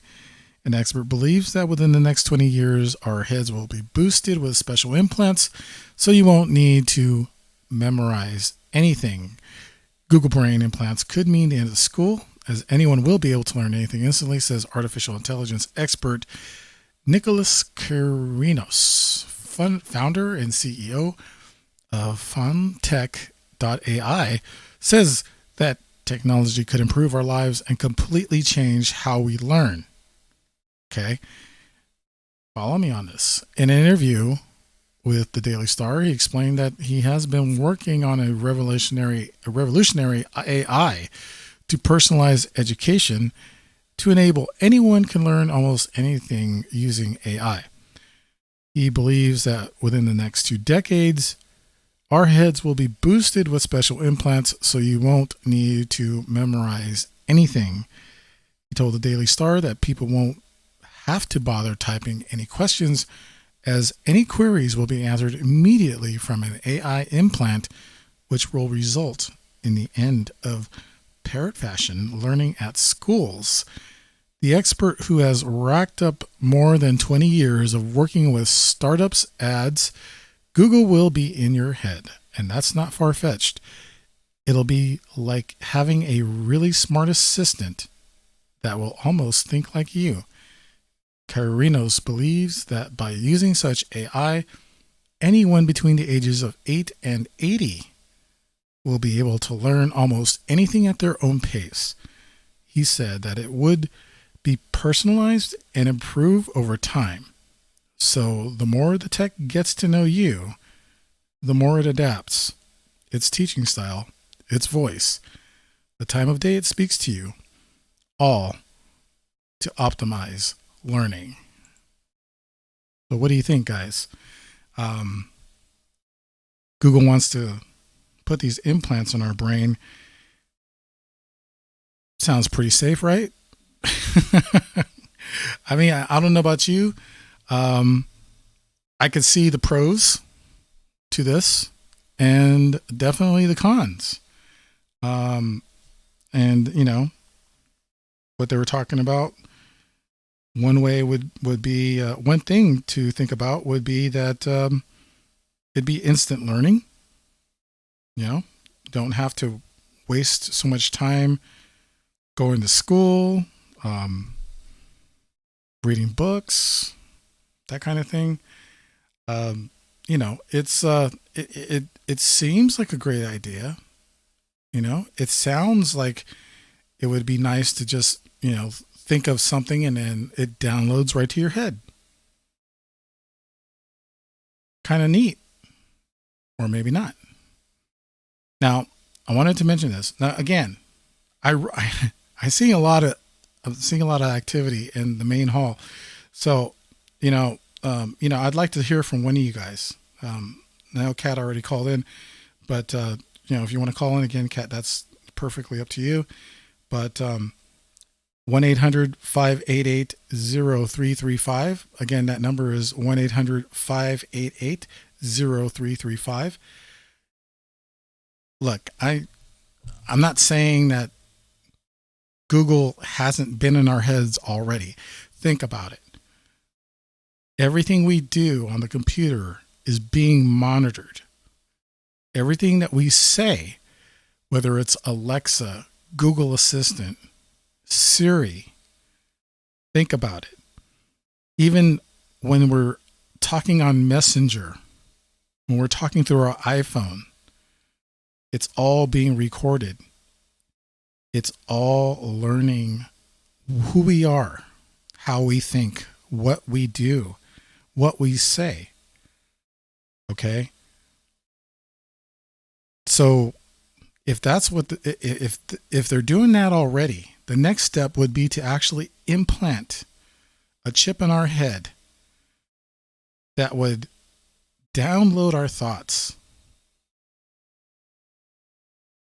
An expert believes that within the next 20 years, our heads will be boosted with special implants, so you won't need to memorize anything. Google Brain implants could mean the end of school, as anyone will be able to learn anything instantly, says artificial intelligence expert Nicholas Kyrinos, founder and CEO of Funtech.ai, says that technology could improve our lives and completely change how we learn. Okay, follow me on this. In an interview with the Daily Star, he explained that he has been working on a revolutionary AI to personalize education to enable anyone can learn almost anything using AI. He believes that within the next 2 decades, our heads will be boosted with special implants, so you won't need to memorize anything. He told the Daily Star that people won't have to bother typing any questions, as any queries will be answered immediately from an AI implant, which will result in the end of parrot fashion learning at schools. The expert, who has racked up more than 20 years of working with startups, adds, Google will be in your head, and that's not far-fetched. It'll be like having a really smart assistant that will almost think like you. Kyrinos believes that by using such AI, anyone between the ages of 8 and 80 will be able to learn almost anything at their own pace. He said that it would be personalized and improve over time. So the more the tech gets to know you, the more it adapts its teaching style, its voice, the time of day it speaks to you, all to optimize learning. So what do you think, guys? Google wants to put these implants in our brain. Sounds pretty safe, right? I mean, I don't know about you. I could see the pros to this and definitely the cons. And you know, what they were talking about, one way would be one thing to think about would be that it'd be instant learning. You know, don't have to waste so much time going to school, reading books, that kind of thing. You know, it's it seems like a great idea. You know, it sounds like it would be nice to just, you know, think of something and then it downloads right to your head. Kind of neat, or maybe not. Now, I wanted to mention this. Now, again, I see a lot of activity in the main hall. So, you know, I'd like to hear from one of you guys. I know Kat already called in, but you know, if you want to call in again, Kat, that's perfectly up to you. But 1-800-588-0335. Again, that number is 1-800-588-0335. Look, I'm not saying that Google hasn't been in our heads already. Think about it. Everything we do on the computer is being monitored. Everything that we say, whether it's Alexa, Google Assistant, Siri, think about it. Even when we're talking on Messenger, when we're talking through our iPhone, it's all being recorded. It's all learning who we are, how we think, what we do, what we say. Okay? So if that's what if they're doing that already, the next step would be to actually implant a chip in our head that would download our thoughts.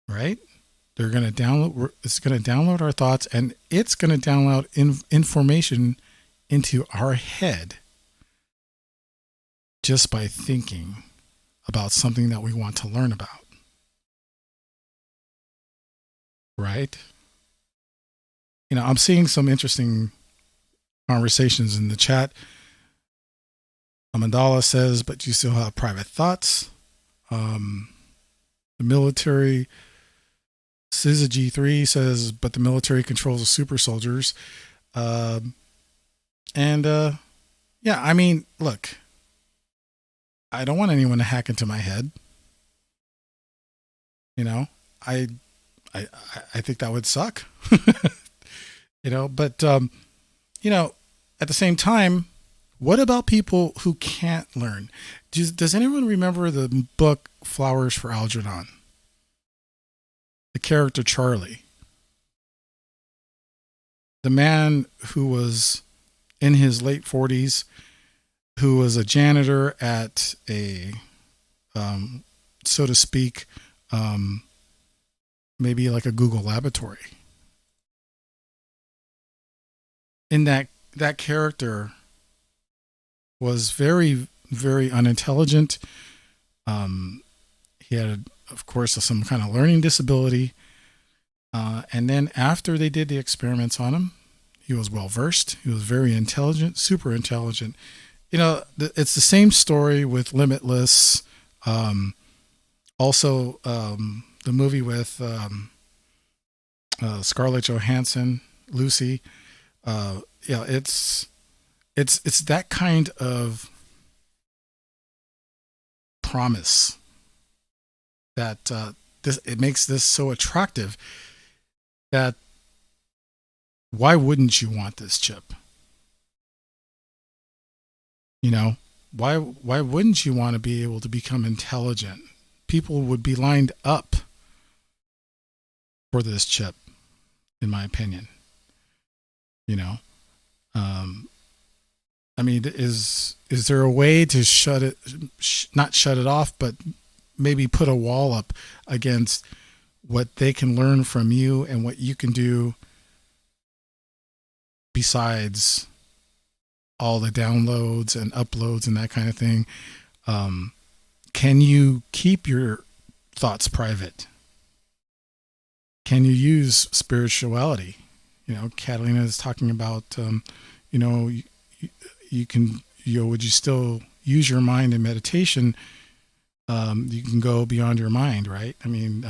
Right? They're going to download. It's going to download our thoughts, and it's going to download information into our head just by thinking about something that we want to learn about. Right? I'm seeing some interesting conversations in the chat. Amandala says, but you still have private thoughts. The military, Sizza G3 says, but the military controls the super soldiers. Yeah, I mean, look, I don't want anyone to hack into my head. I think that would suck. But at the same time, what about people who can't learn? Does anyone remember the book Flowers for Algernon? The character Charlie. The man who was in his late 40s, who was a janitor at a, so to speak, maybe like a Google laboratory. In that character was very, very unintelligent. He had, of course, some kind of learning disability. And then after they did the experiments on him, he was well versed. He was very intelligent, super intelligent. It's the same story with Limitless. Also, the movie with Scarlett Johansson, Lucy. It's that kind of promise that it makes this so attractive that why wouldn't you want this chip? Why wouldn't you want to be able to become intelligent? People would be lined up for this chip, in my opinion. I mean, is there a way to not shut it off, but maybe put a wall up against what they can learn from you and what you can do besides all the downloads and uploads and that kind of thing? Can you keep your thoughts private? Can you use spirituality? Catalina is talking about, you can, would you still use your mind in meditation? You can go beyond your mind, right? I mean,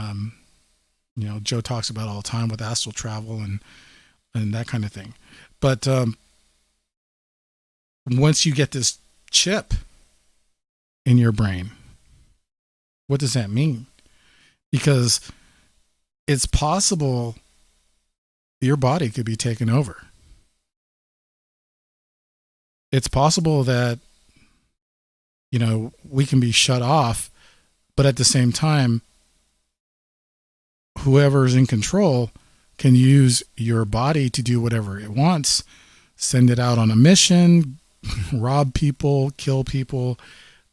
Joe talks about all the time with astral travel and that kind of thing. But once you get this chip in your brain, what does that mean? Because it's possible your body could be taken over. It's possible that, we can be shut off, but at the same time, whoever's in control can use your body to do whatever it wants, send it out on a mission, rob people, kill people,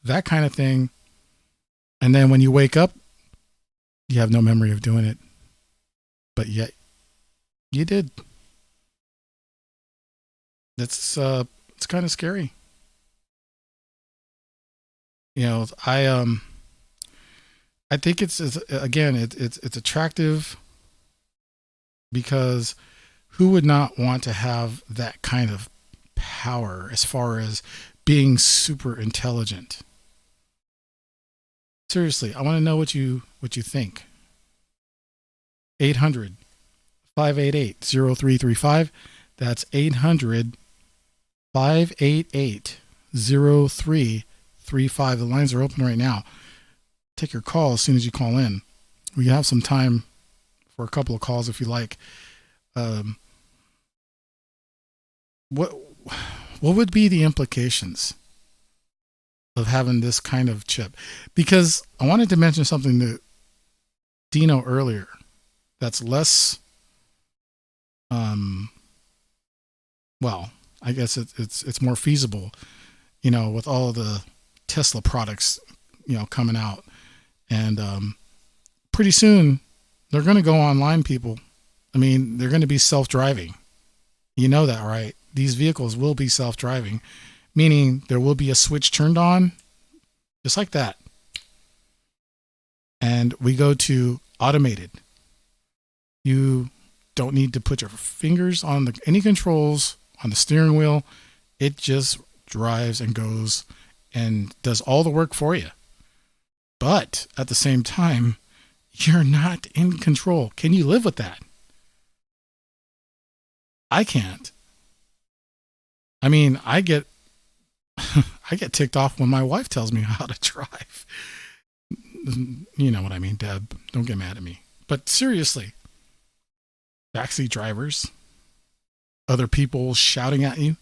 that kind of thing. And then when you wake up, you have no memory of doing it, but yet you did. It's kind of scary. I think it's attractive because who would not want to have that kind of power as far as being super intelligent? Seriously, I want to know what you think. 800-588-0335. That's 800-588-0335. The lines are open right now. Take your call as soon as you call in. We have some time for a couple of calls if you like. What would be the implications of having this kind of chip? Because I wanted to mention something to Dino earlier that's less I guess it's more feasible, with all the Tesla products, coming out. And pretty soon they're going to go online, people. I mean, they're going to be self-driving. You know that, right? These vehicles will be self-driving, meaning there will be a switch turned on, just like that. And we go to automated. You don't need to put your fingers on any controls on the steering wheel. It just drives and goes and does all the work for you. But at the same time, you're not in control. Can you live with that? I can't. I mean, I get ticked off when my wife tells me how to drive. You know what I mean, Deb. Don't get mad at me. But seriously, backseat drivers, other people shouting at you,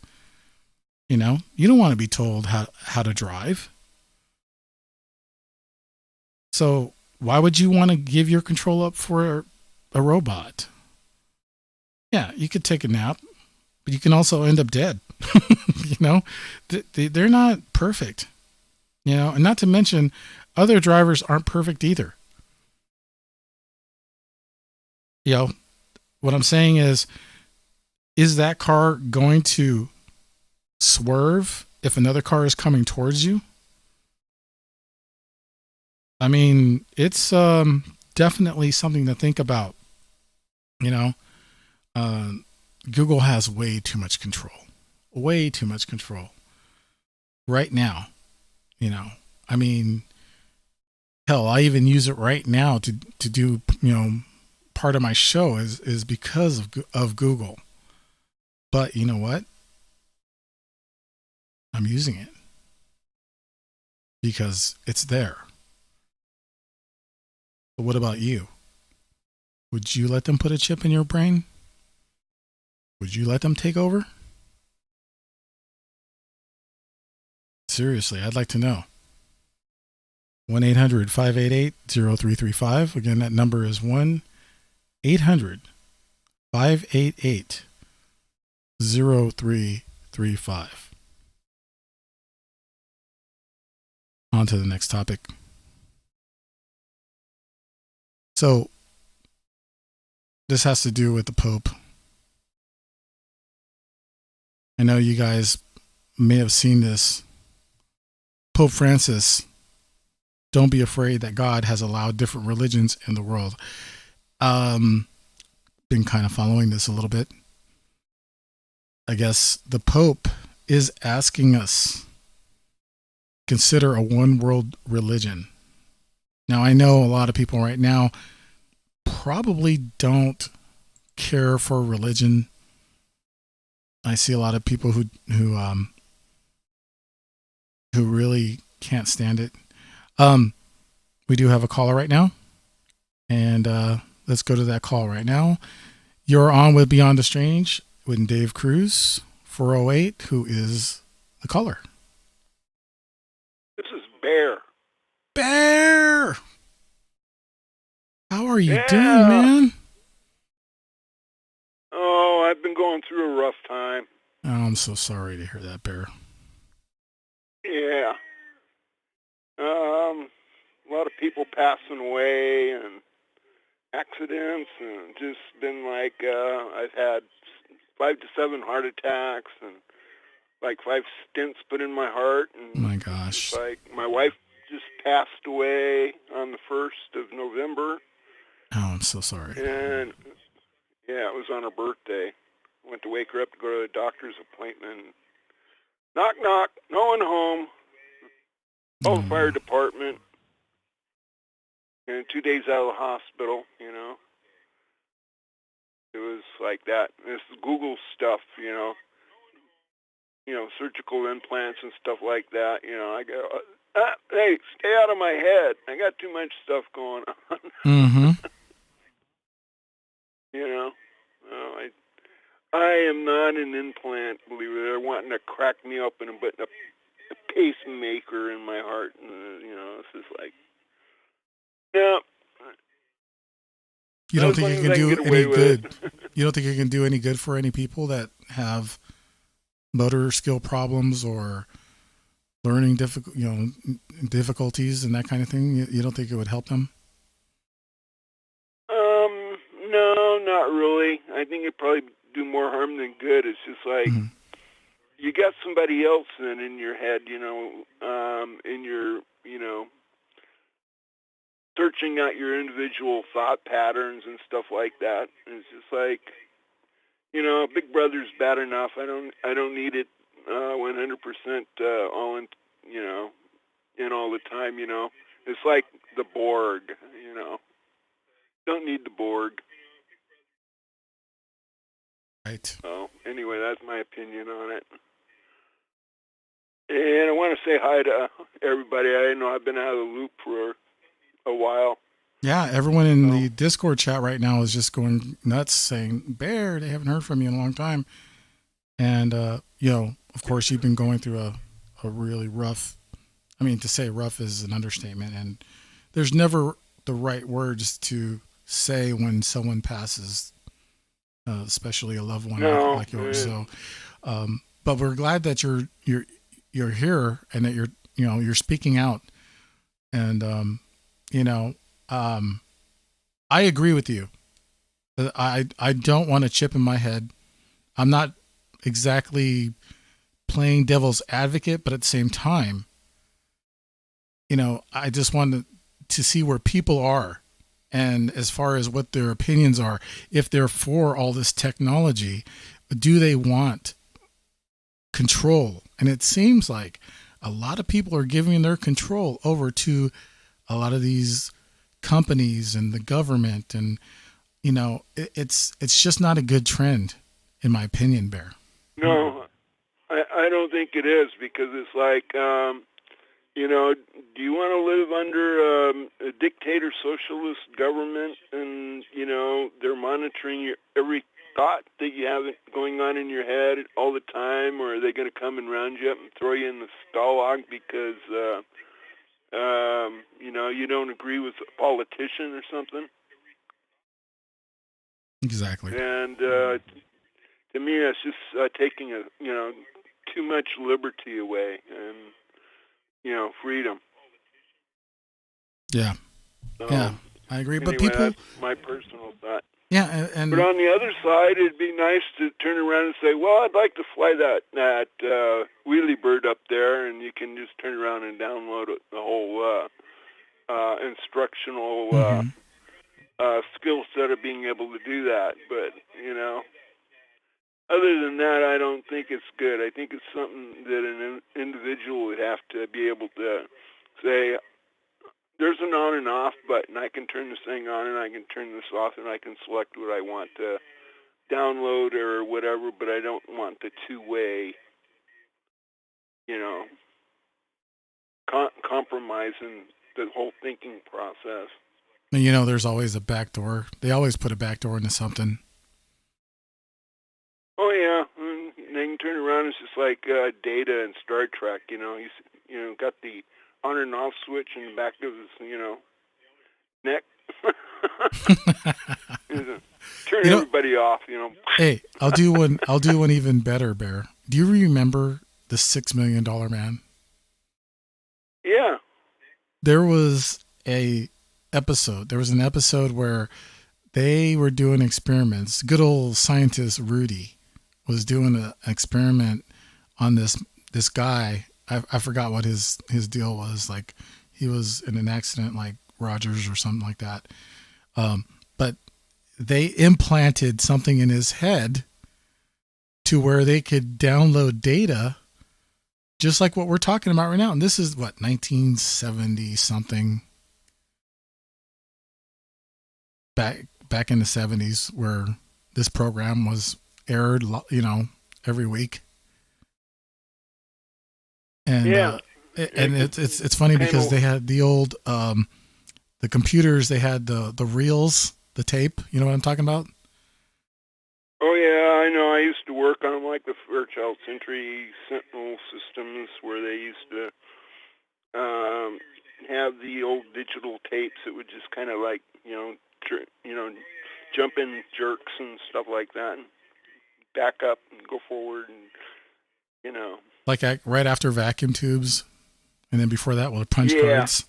you don't want to be told how to drive. So why would you want to give your control up for a robot? Yeah, you could take a nap, but you can also end up dead. They're not perfect, and not to mention other drivers aren't perfect either. What I'm saying is that car going to swerve if another car is coming towards you? I mean, it's definitely something to think about. Google has way too much control right now. I mean, hell, I even use it right now to do, part of my show is because of Google. But you know what? I'm using it because it's there. But what about you? Would you let them put a chip in your brain? Would you let them take over? Seriously, I'd like to know. 1-800-588-0335. Again, that number is 1-800-588-0335. On to the next topic. So, this has to do with the Pope. I know you guys may have seen this. Pope Francis, don't be afraid that God has allowed different religions in the world. Been kind of following this a little bit. I guess the Pope is asking us consider a one world religion. Now, I know a lot of people right now probably don't care for religion. I see a lot of people who really can't stand it. We do have a caller right now, and let's go to that call right now. You're on with Beyond the Strange with Dave Cruz, 408, who is the caller. This is Bear. Bear! How are you doing, man? Oh, I've been going through a rough time. Oh, I'm so sorry to hear that, Bear. Yeah. A lot of people passing away and accidents, and just been like, I've had 5 to 7 heart attacks and like 5 stents put in my heart. And my gosh. Like my wife just passed away on the 1st of November. Oh, I'm so sorry. And yeah, it was on her birthday. Went to wake her up to go to a doctor's appointment. Knock, knock, no one home. Called the fire department. And 2 days out of the hospital, It was like that. This Google stuff, surgical implants and stuff like that. I go, hey, stay out of my head. I got too much stuff going on. Mm-hmm. I am not an implant believer. They're wanting to crack me up and put a pacemaker in my heart. And, it's just like, no. You don't think it can do any good? You don't think it can do any good for any people that have motor skill problems or learning difficulties and that kind of thing? You don't think it would help them? No, not really. I think it'd probably do more harm than good. It's just like you got somebody else in your head, in your, searching out your individual thought patterns and stuff like that. And it's just like, Big Brother's bad enough. I don't need it 100% all in, in all the time. It's like the Borg. Don't need the Borg. Right. So anyway, that's my opinion on it. And I want to say hi to everybody. I know I've been out of the loop for a while. Yeah, everyone in the Discord chat right now is just going nuts saying, Bear, they haven't heard from you in a long time. And, of course, you've been going through a really rough, to say rough is an understatement. And there's never the right words to say when someone passes, especially a loved one like yours. So, but we're glad that you're here and that you're speaking out. And, I agree with you. I don't want a chip in my head. I'm not exactly playing devil's advocate, but at the same time, I just want to see where people are. And as far as what their opinions are, if they're for all this technology, do they want control? And it seems like a lot of people are giving their control over to a lot of these companies and the government, and it's just not a good trend, in my opinion, Bear. No, I don't think it is, because it's like, do you want to live under a dictator socialist government, and they're monitoring your every thought that you have going on in your head all the time, or are they going to come and round you up and throw you in the stalag because you don't agree with a politician or something? Exactly. And to me, it's just taking too much liberty away and freedom. Yeah. So, yeah, I agree. Anyway, but people, that's my personal thought. Yeah, and but on the other side, it'd be nice to turn around and say, well, I'd like to fly that wheelie bird up there, and you can just turn around and download the whole instructional skill set of being able to do that. But, other than that, I don't think it's good. I think it's something that an individual would have to be able to say, there's an on and off button. I can turn this thing on and I can turn this off, and I can select what I want to download or whatever, but I don't want the two-way, compromising the whole thinking process. there's always a back door. They always put a back door into something. Oh, yeah. And they can turn around. It's just like Data in Star Trek, He's, got the on and off switch in the back of his, neck. Turn everybody off, Hey, I'll do one even better, Bear. Do you remember the $6 Million Man? Yeah. There was an episode where they were doing experiments. Good old scientist Rudy was doing an experiment on this guy. I forgot what his deal was. Like, he was in an accident like Rogers or something like that. But they implanted something in his head to where they could download data just like what we're talking about right now. And this is 1970 something, back in the 70s, where this program was aired, every week. And and it's funny because they had the old the computers. They had the reels, the tape. You know what I'm talking about? Oh yeah, I know. I used to work on like the Fairchild Sentry Sentinel systems, where they used to have the old digital tapes that would just kind of like jump in jerks and stuff like that, and back up and go forward, and like right after vacuum tubes, and then before that, punch cards.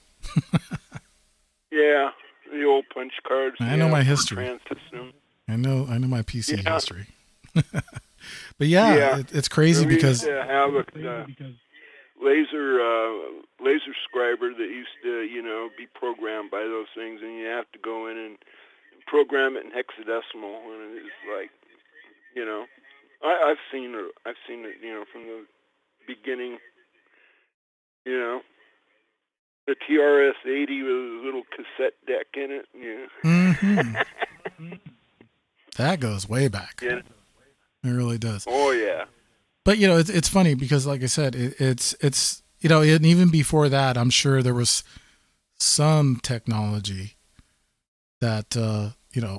Yeah, the old punch cards. I know my history. I know my PC history. But it's crazy because we used to have a laser laser scriber that used to, be programmed by those things, and you have to go in and program it in hexadecimal, and it's like, I've seen it, from the beginning, the TRS-80 with a little cassette deck in it, Mm-hmm. That goes way back. Yeah. It really does. Oh yeah. But it's funny because, like I said, it's and even before that, I'm sure there was some technology that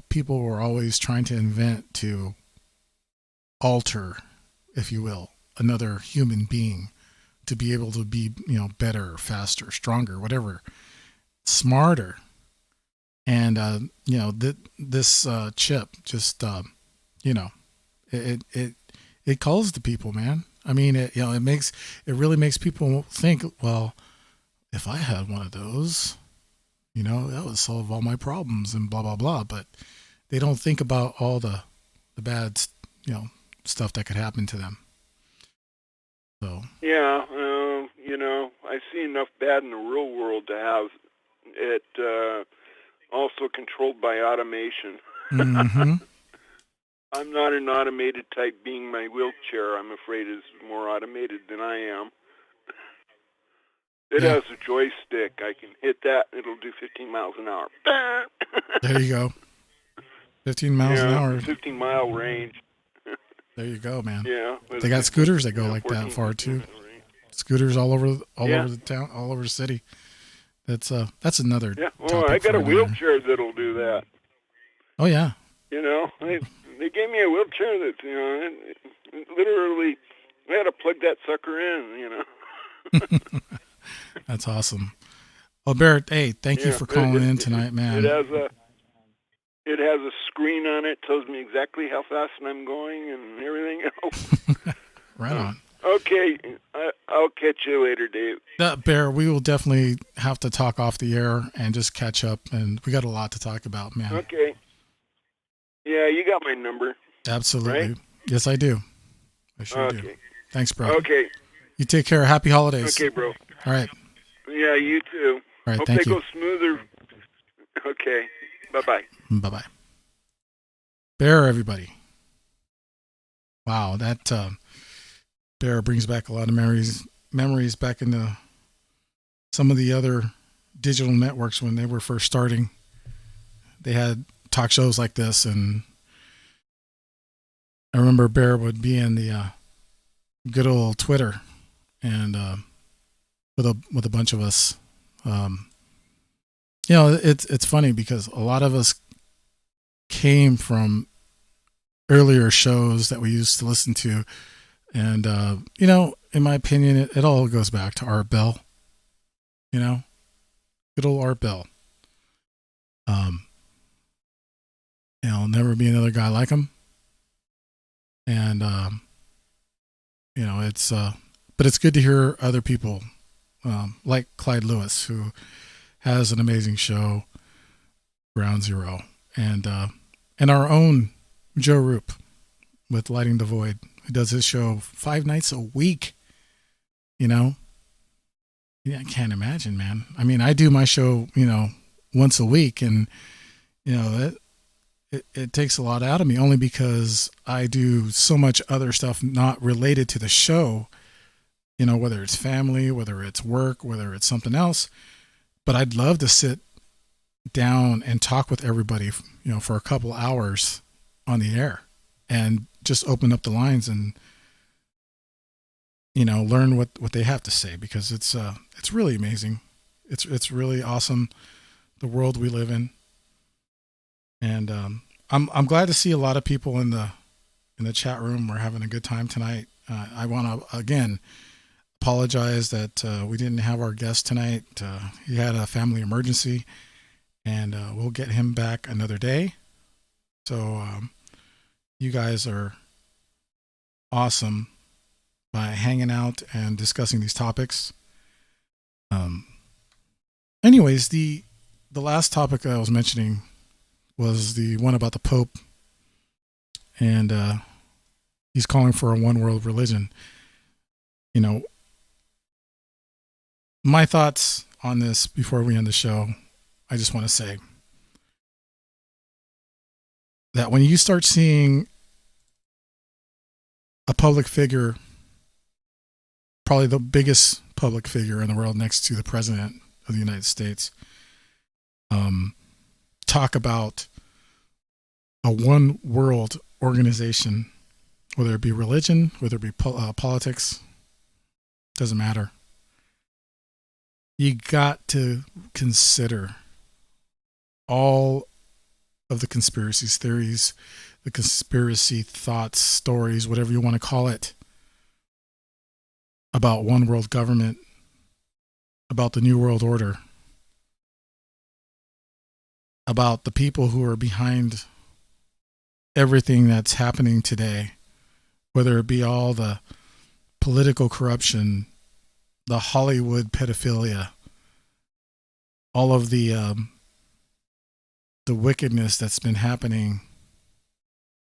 people were always trying to invent to alter, if you will, another human being to be able to be better, faster, stronger, whatever, smarter. And this chip just it calls to people, man. I mean, it really makes people think, well, if I had one of those, that would solve all my problems and blah blah blah. But they don't think about all the bad stuff that could happen to them. So yeah, I see enough bad in the real world to have it also controlled by automation. Mm-hmm. I'm not an automated type being. My wheelchair, I'm afraid, is more automated than I am. It has a joystick. I can hit that, and it'll do 15 miles an hour. There you go. 15 miles an hour. 15-mile range. There you go, man. Yeah. They got scooters that go like that far, too. Scooters all over the town, all over the city. That's another. Yeah. Well, I got a wheelchair that'll do that. Oh yeah. They gave me a wheelchair that literally I had to plug that sucker in. That's awesome. Well, Barrett, hey, thank you for calling in tonight, man. It has a screen on it, tells me exactly how fast I'm going and everything else. Right on. Okay, I'll catch you later, Dave. Bear, we will definitely have to talk off the air and just catch up, and we got a lot to talk about, man. Okay. Yeah, you got my number. Absolutely. Right? Yes, I do. I sure do. Thanks, bro. Okay. You take care. Happy holidays. Okay, bro. All right. Yeah, you too. All right, Hope thank they you. go smoother. Okay. Bye-bye. Bye-bye. Bear, everybody. Wow, that Bear brings back a lot of memories back into some of the other digital networks when they were first starting. They had talk shows like this, and I remember Bear would be in the good old Twitter, and with a bunch of us. It's funny because a lot of us came from earlier shows that we used to listen to, and in my opinion, it all goes back to Art Bell. Good old Art Bell. Never be another guy like him. And, but it's good to hear other people, like Clyde Lewis, who has an amazing show, Ground Zero, and our own Joe Roop with Lighting the Void, who does his show 5 nights a week. I can't imagine, man. I mean, I do my show, once a week, and, it takes a lot out of me only because I do so much other stuff not related to the show, whether it's family, whether it's work, whether it's something else. But I'd love to sit down and talk with everybody, for a couple hours on the air and just open up the lines and, learn what they have to say, because it's really amazing. It's really awesome, the world we live in. And I'm glad to see a lot of people in the chat room. We're having a good time tonight. I want to again apologize that we didn't have our guest tonight. He had a family emergency, and we'll get him back another day. So you guys are awesome by hanging out and discussing these topics. Anyways, the last topic I was mentioning was the one about the Pope, and he's calling for a one world religion. My thoughts on this before we end the show, I just want to say that when you start seeing a public figure, probably the biggest public figure in the world next to the President of the United States, talk about a one world organization, whether it be religion, whether it be politics, doesn't matter. You got to consider all of the conspiracy theories, the conspiracy thoughts, stories, whatever you want to call it, about one world government, about the New World Order, about the people who are behind everything that's happening today, whether it be all the political corruption, the Hollywood pedophilia, all of the wickedness that's been happening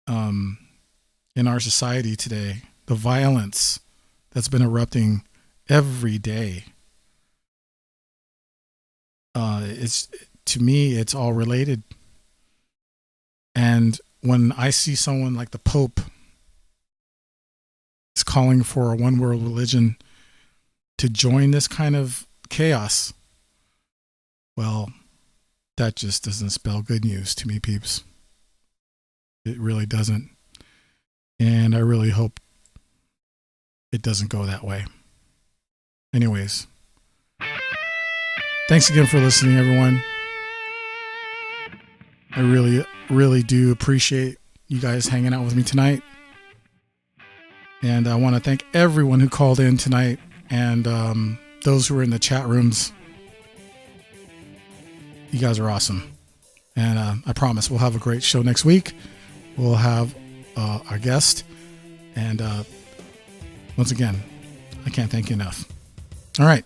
in our society today, the violence that's been erupting every day. It's, to me, it's all related. And when I see someone like the Pope is calling for a one world religion to join this kind of chaos, well, that just doesn't spell good news to me, peeps. It really doesn't. And I really hope it doesn't go that way. Anyways, thanks again for listening, everyone. I really, really do appreciate you guys hanging out with me tonight. And I want to thank everyone who called in tonight and those who are in the chat rooms. You guys are awesome. And I promise we'll have a great show next week. We'll have our guest. And once again, I can't thank you enough. All right.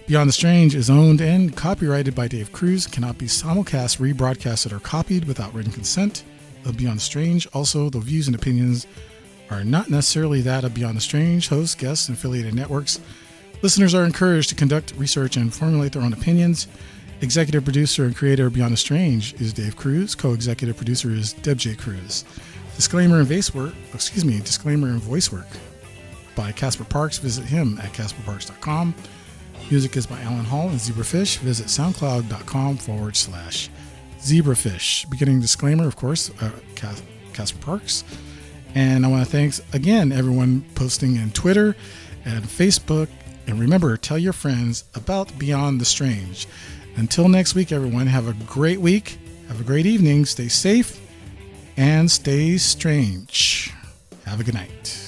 Beyond the Strange is owned and copyrighted by Dave Cruz. Cannot be simulcast, rebroadcasted, or copied without written consent of Beyond the Strange. Also, the views and opinions are not necessarily that of Beyond the Strange, hosts, guests, and affiliated networks. Listeners are encouraged to conduct research and formulate their own opinions. Executive producer and creator of Beyond the Strange is Dave Cruz. Co-executive producer is Deb J. Cruz. Disclaimer and voice work by Casper Parks. Visit him at casperparks.com. Music is by Alan Hall and Zebrafish. Visit soundcloud.com/Zebrafish. Beginning disclaimer, of course, Casper Parks. And I want to thank again everyone posting in Twitter and Facebook. And remember, tell your friends about Beyond the Strange. Until next week, everyone, have a great week. Have a great evening. Stay safe and stay strange. Have a good night.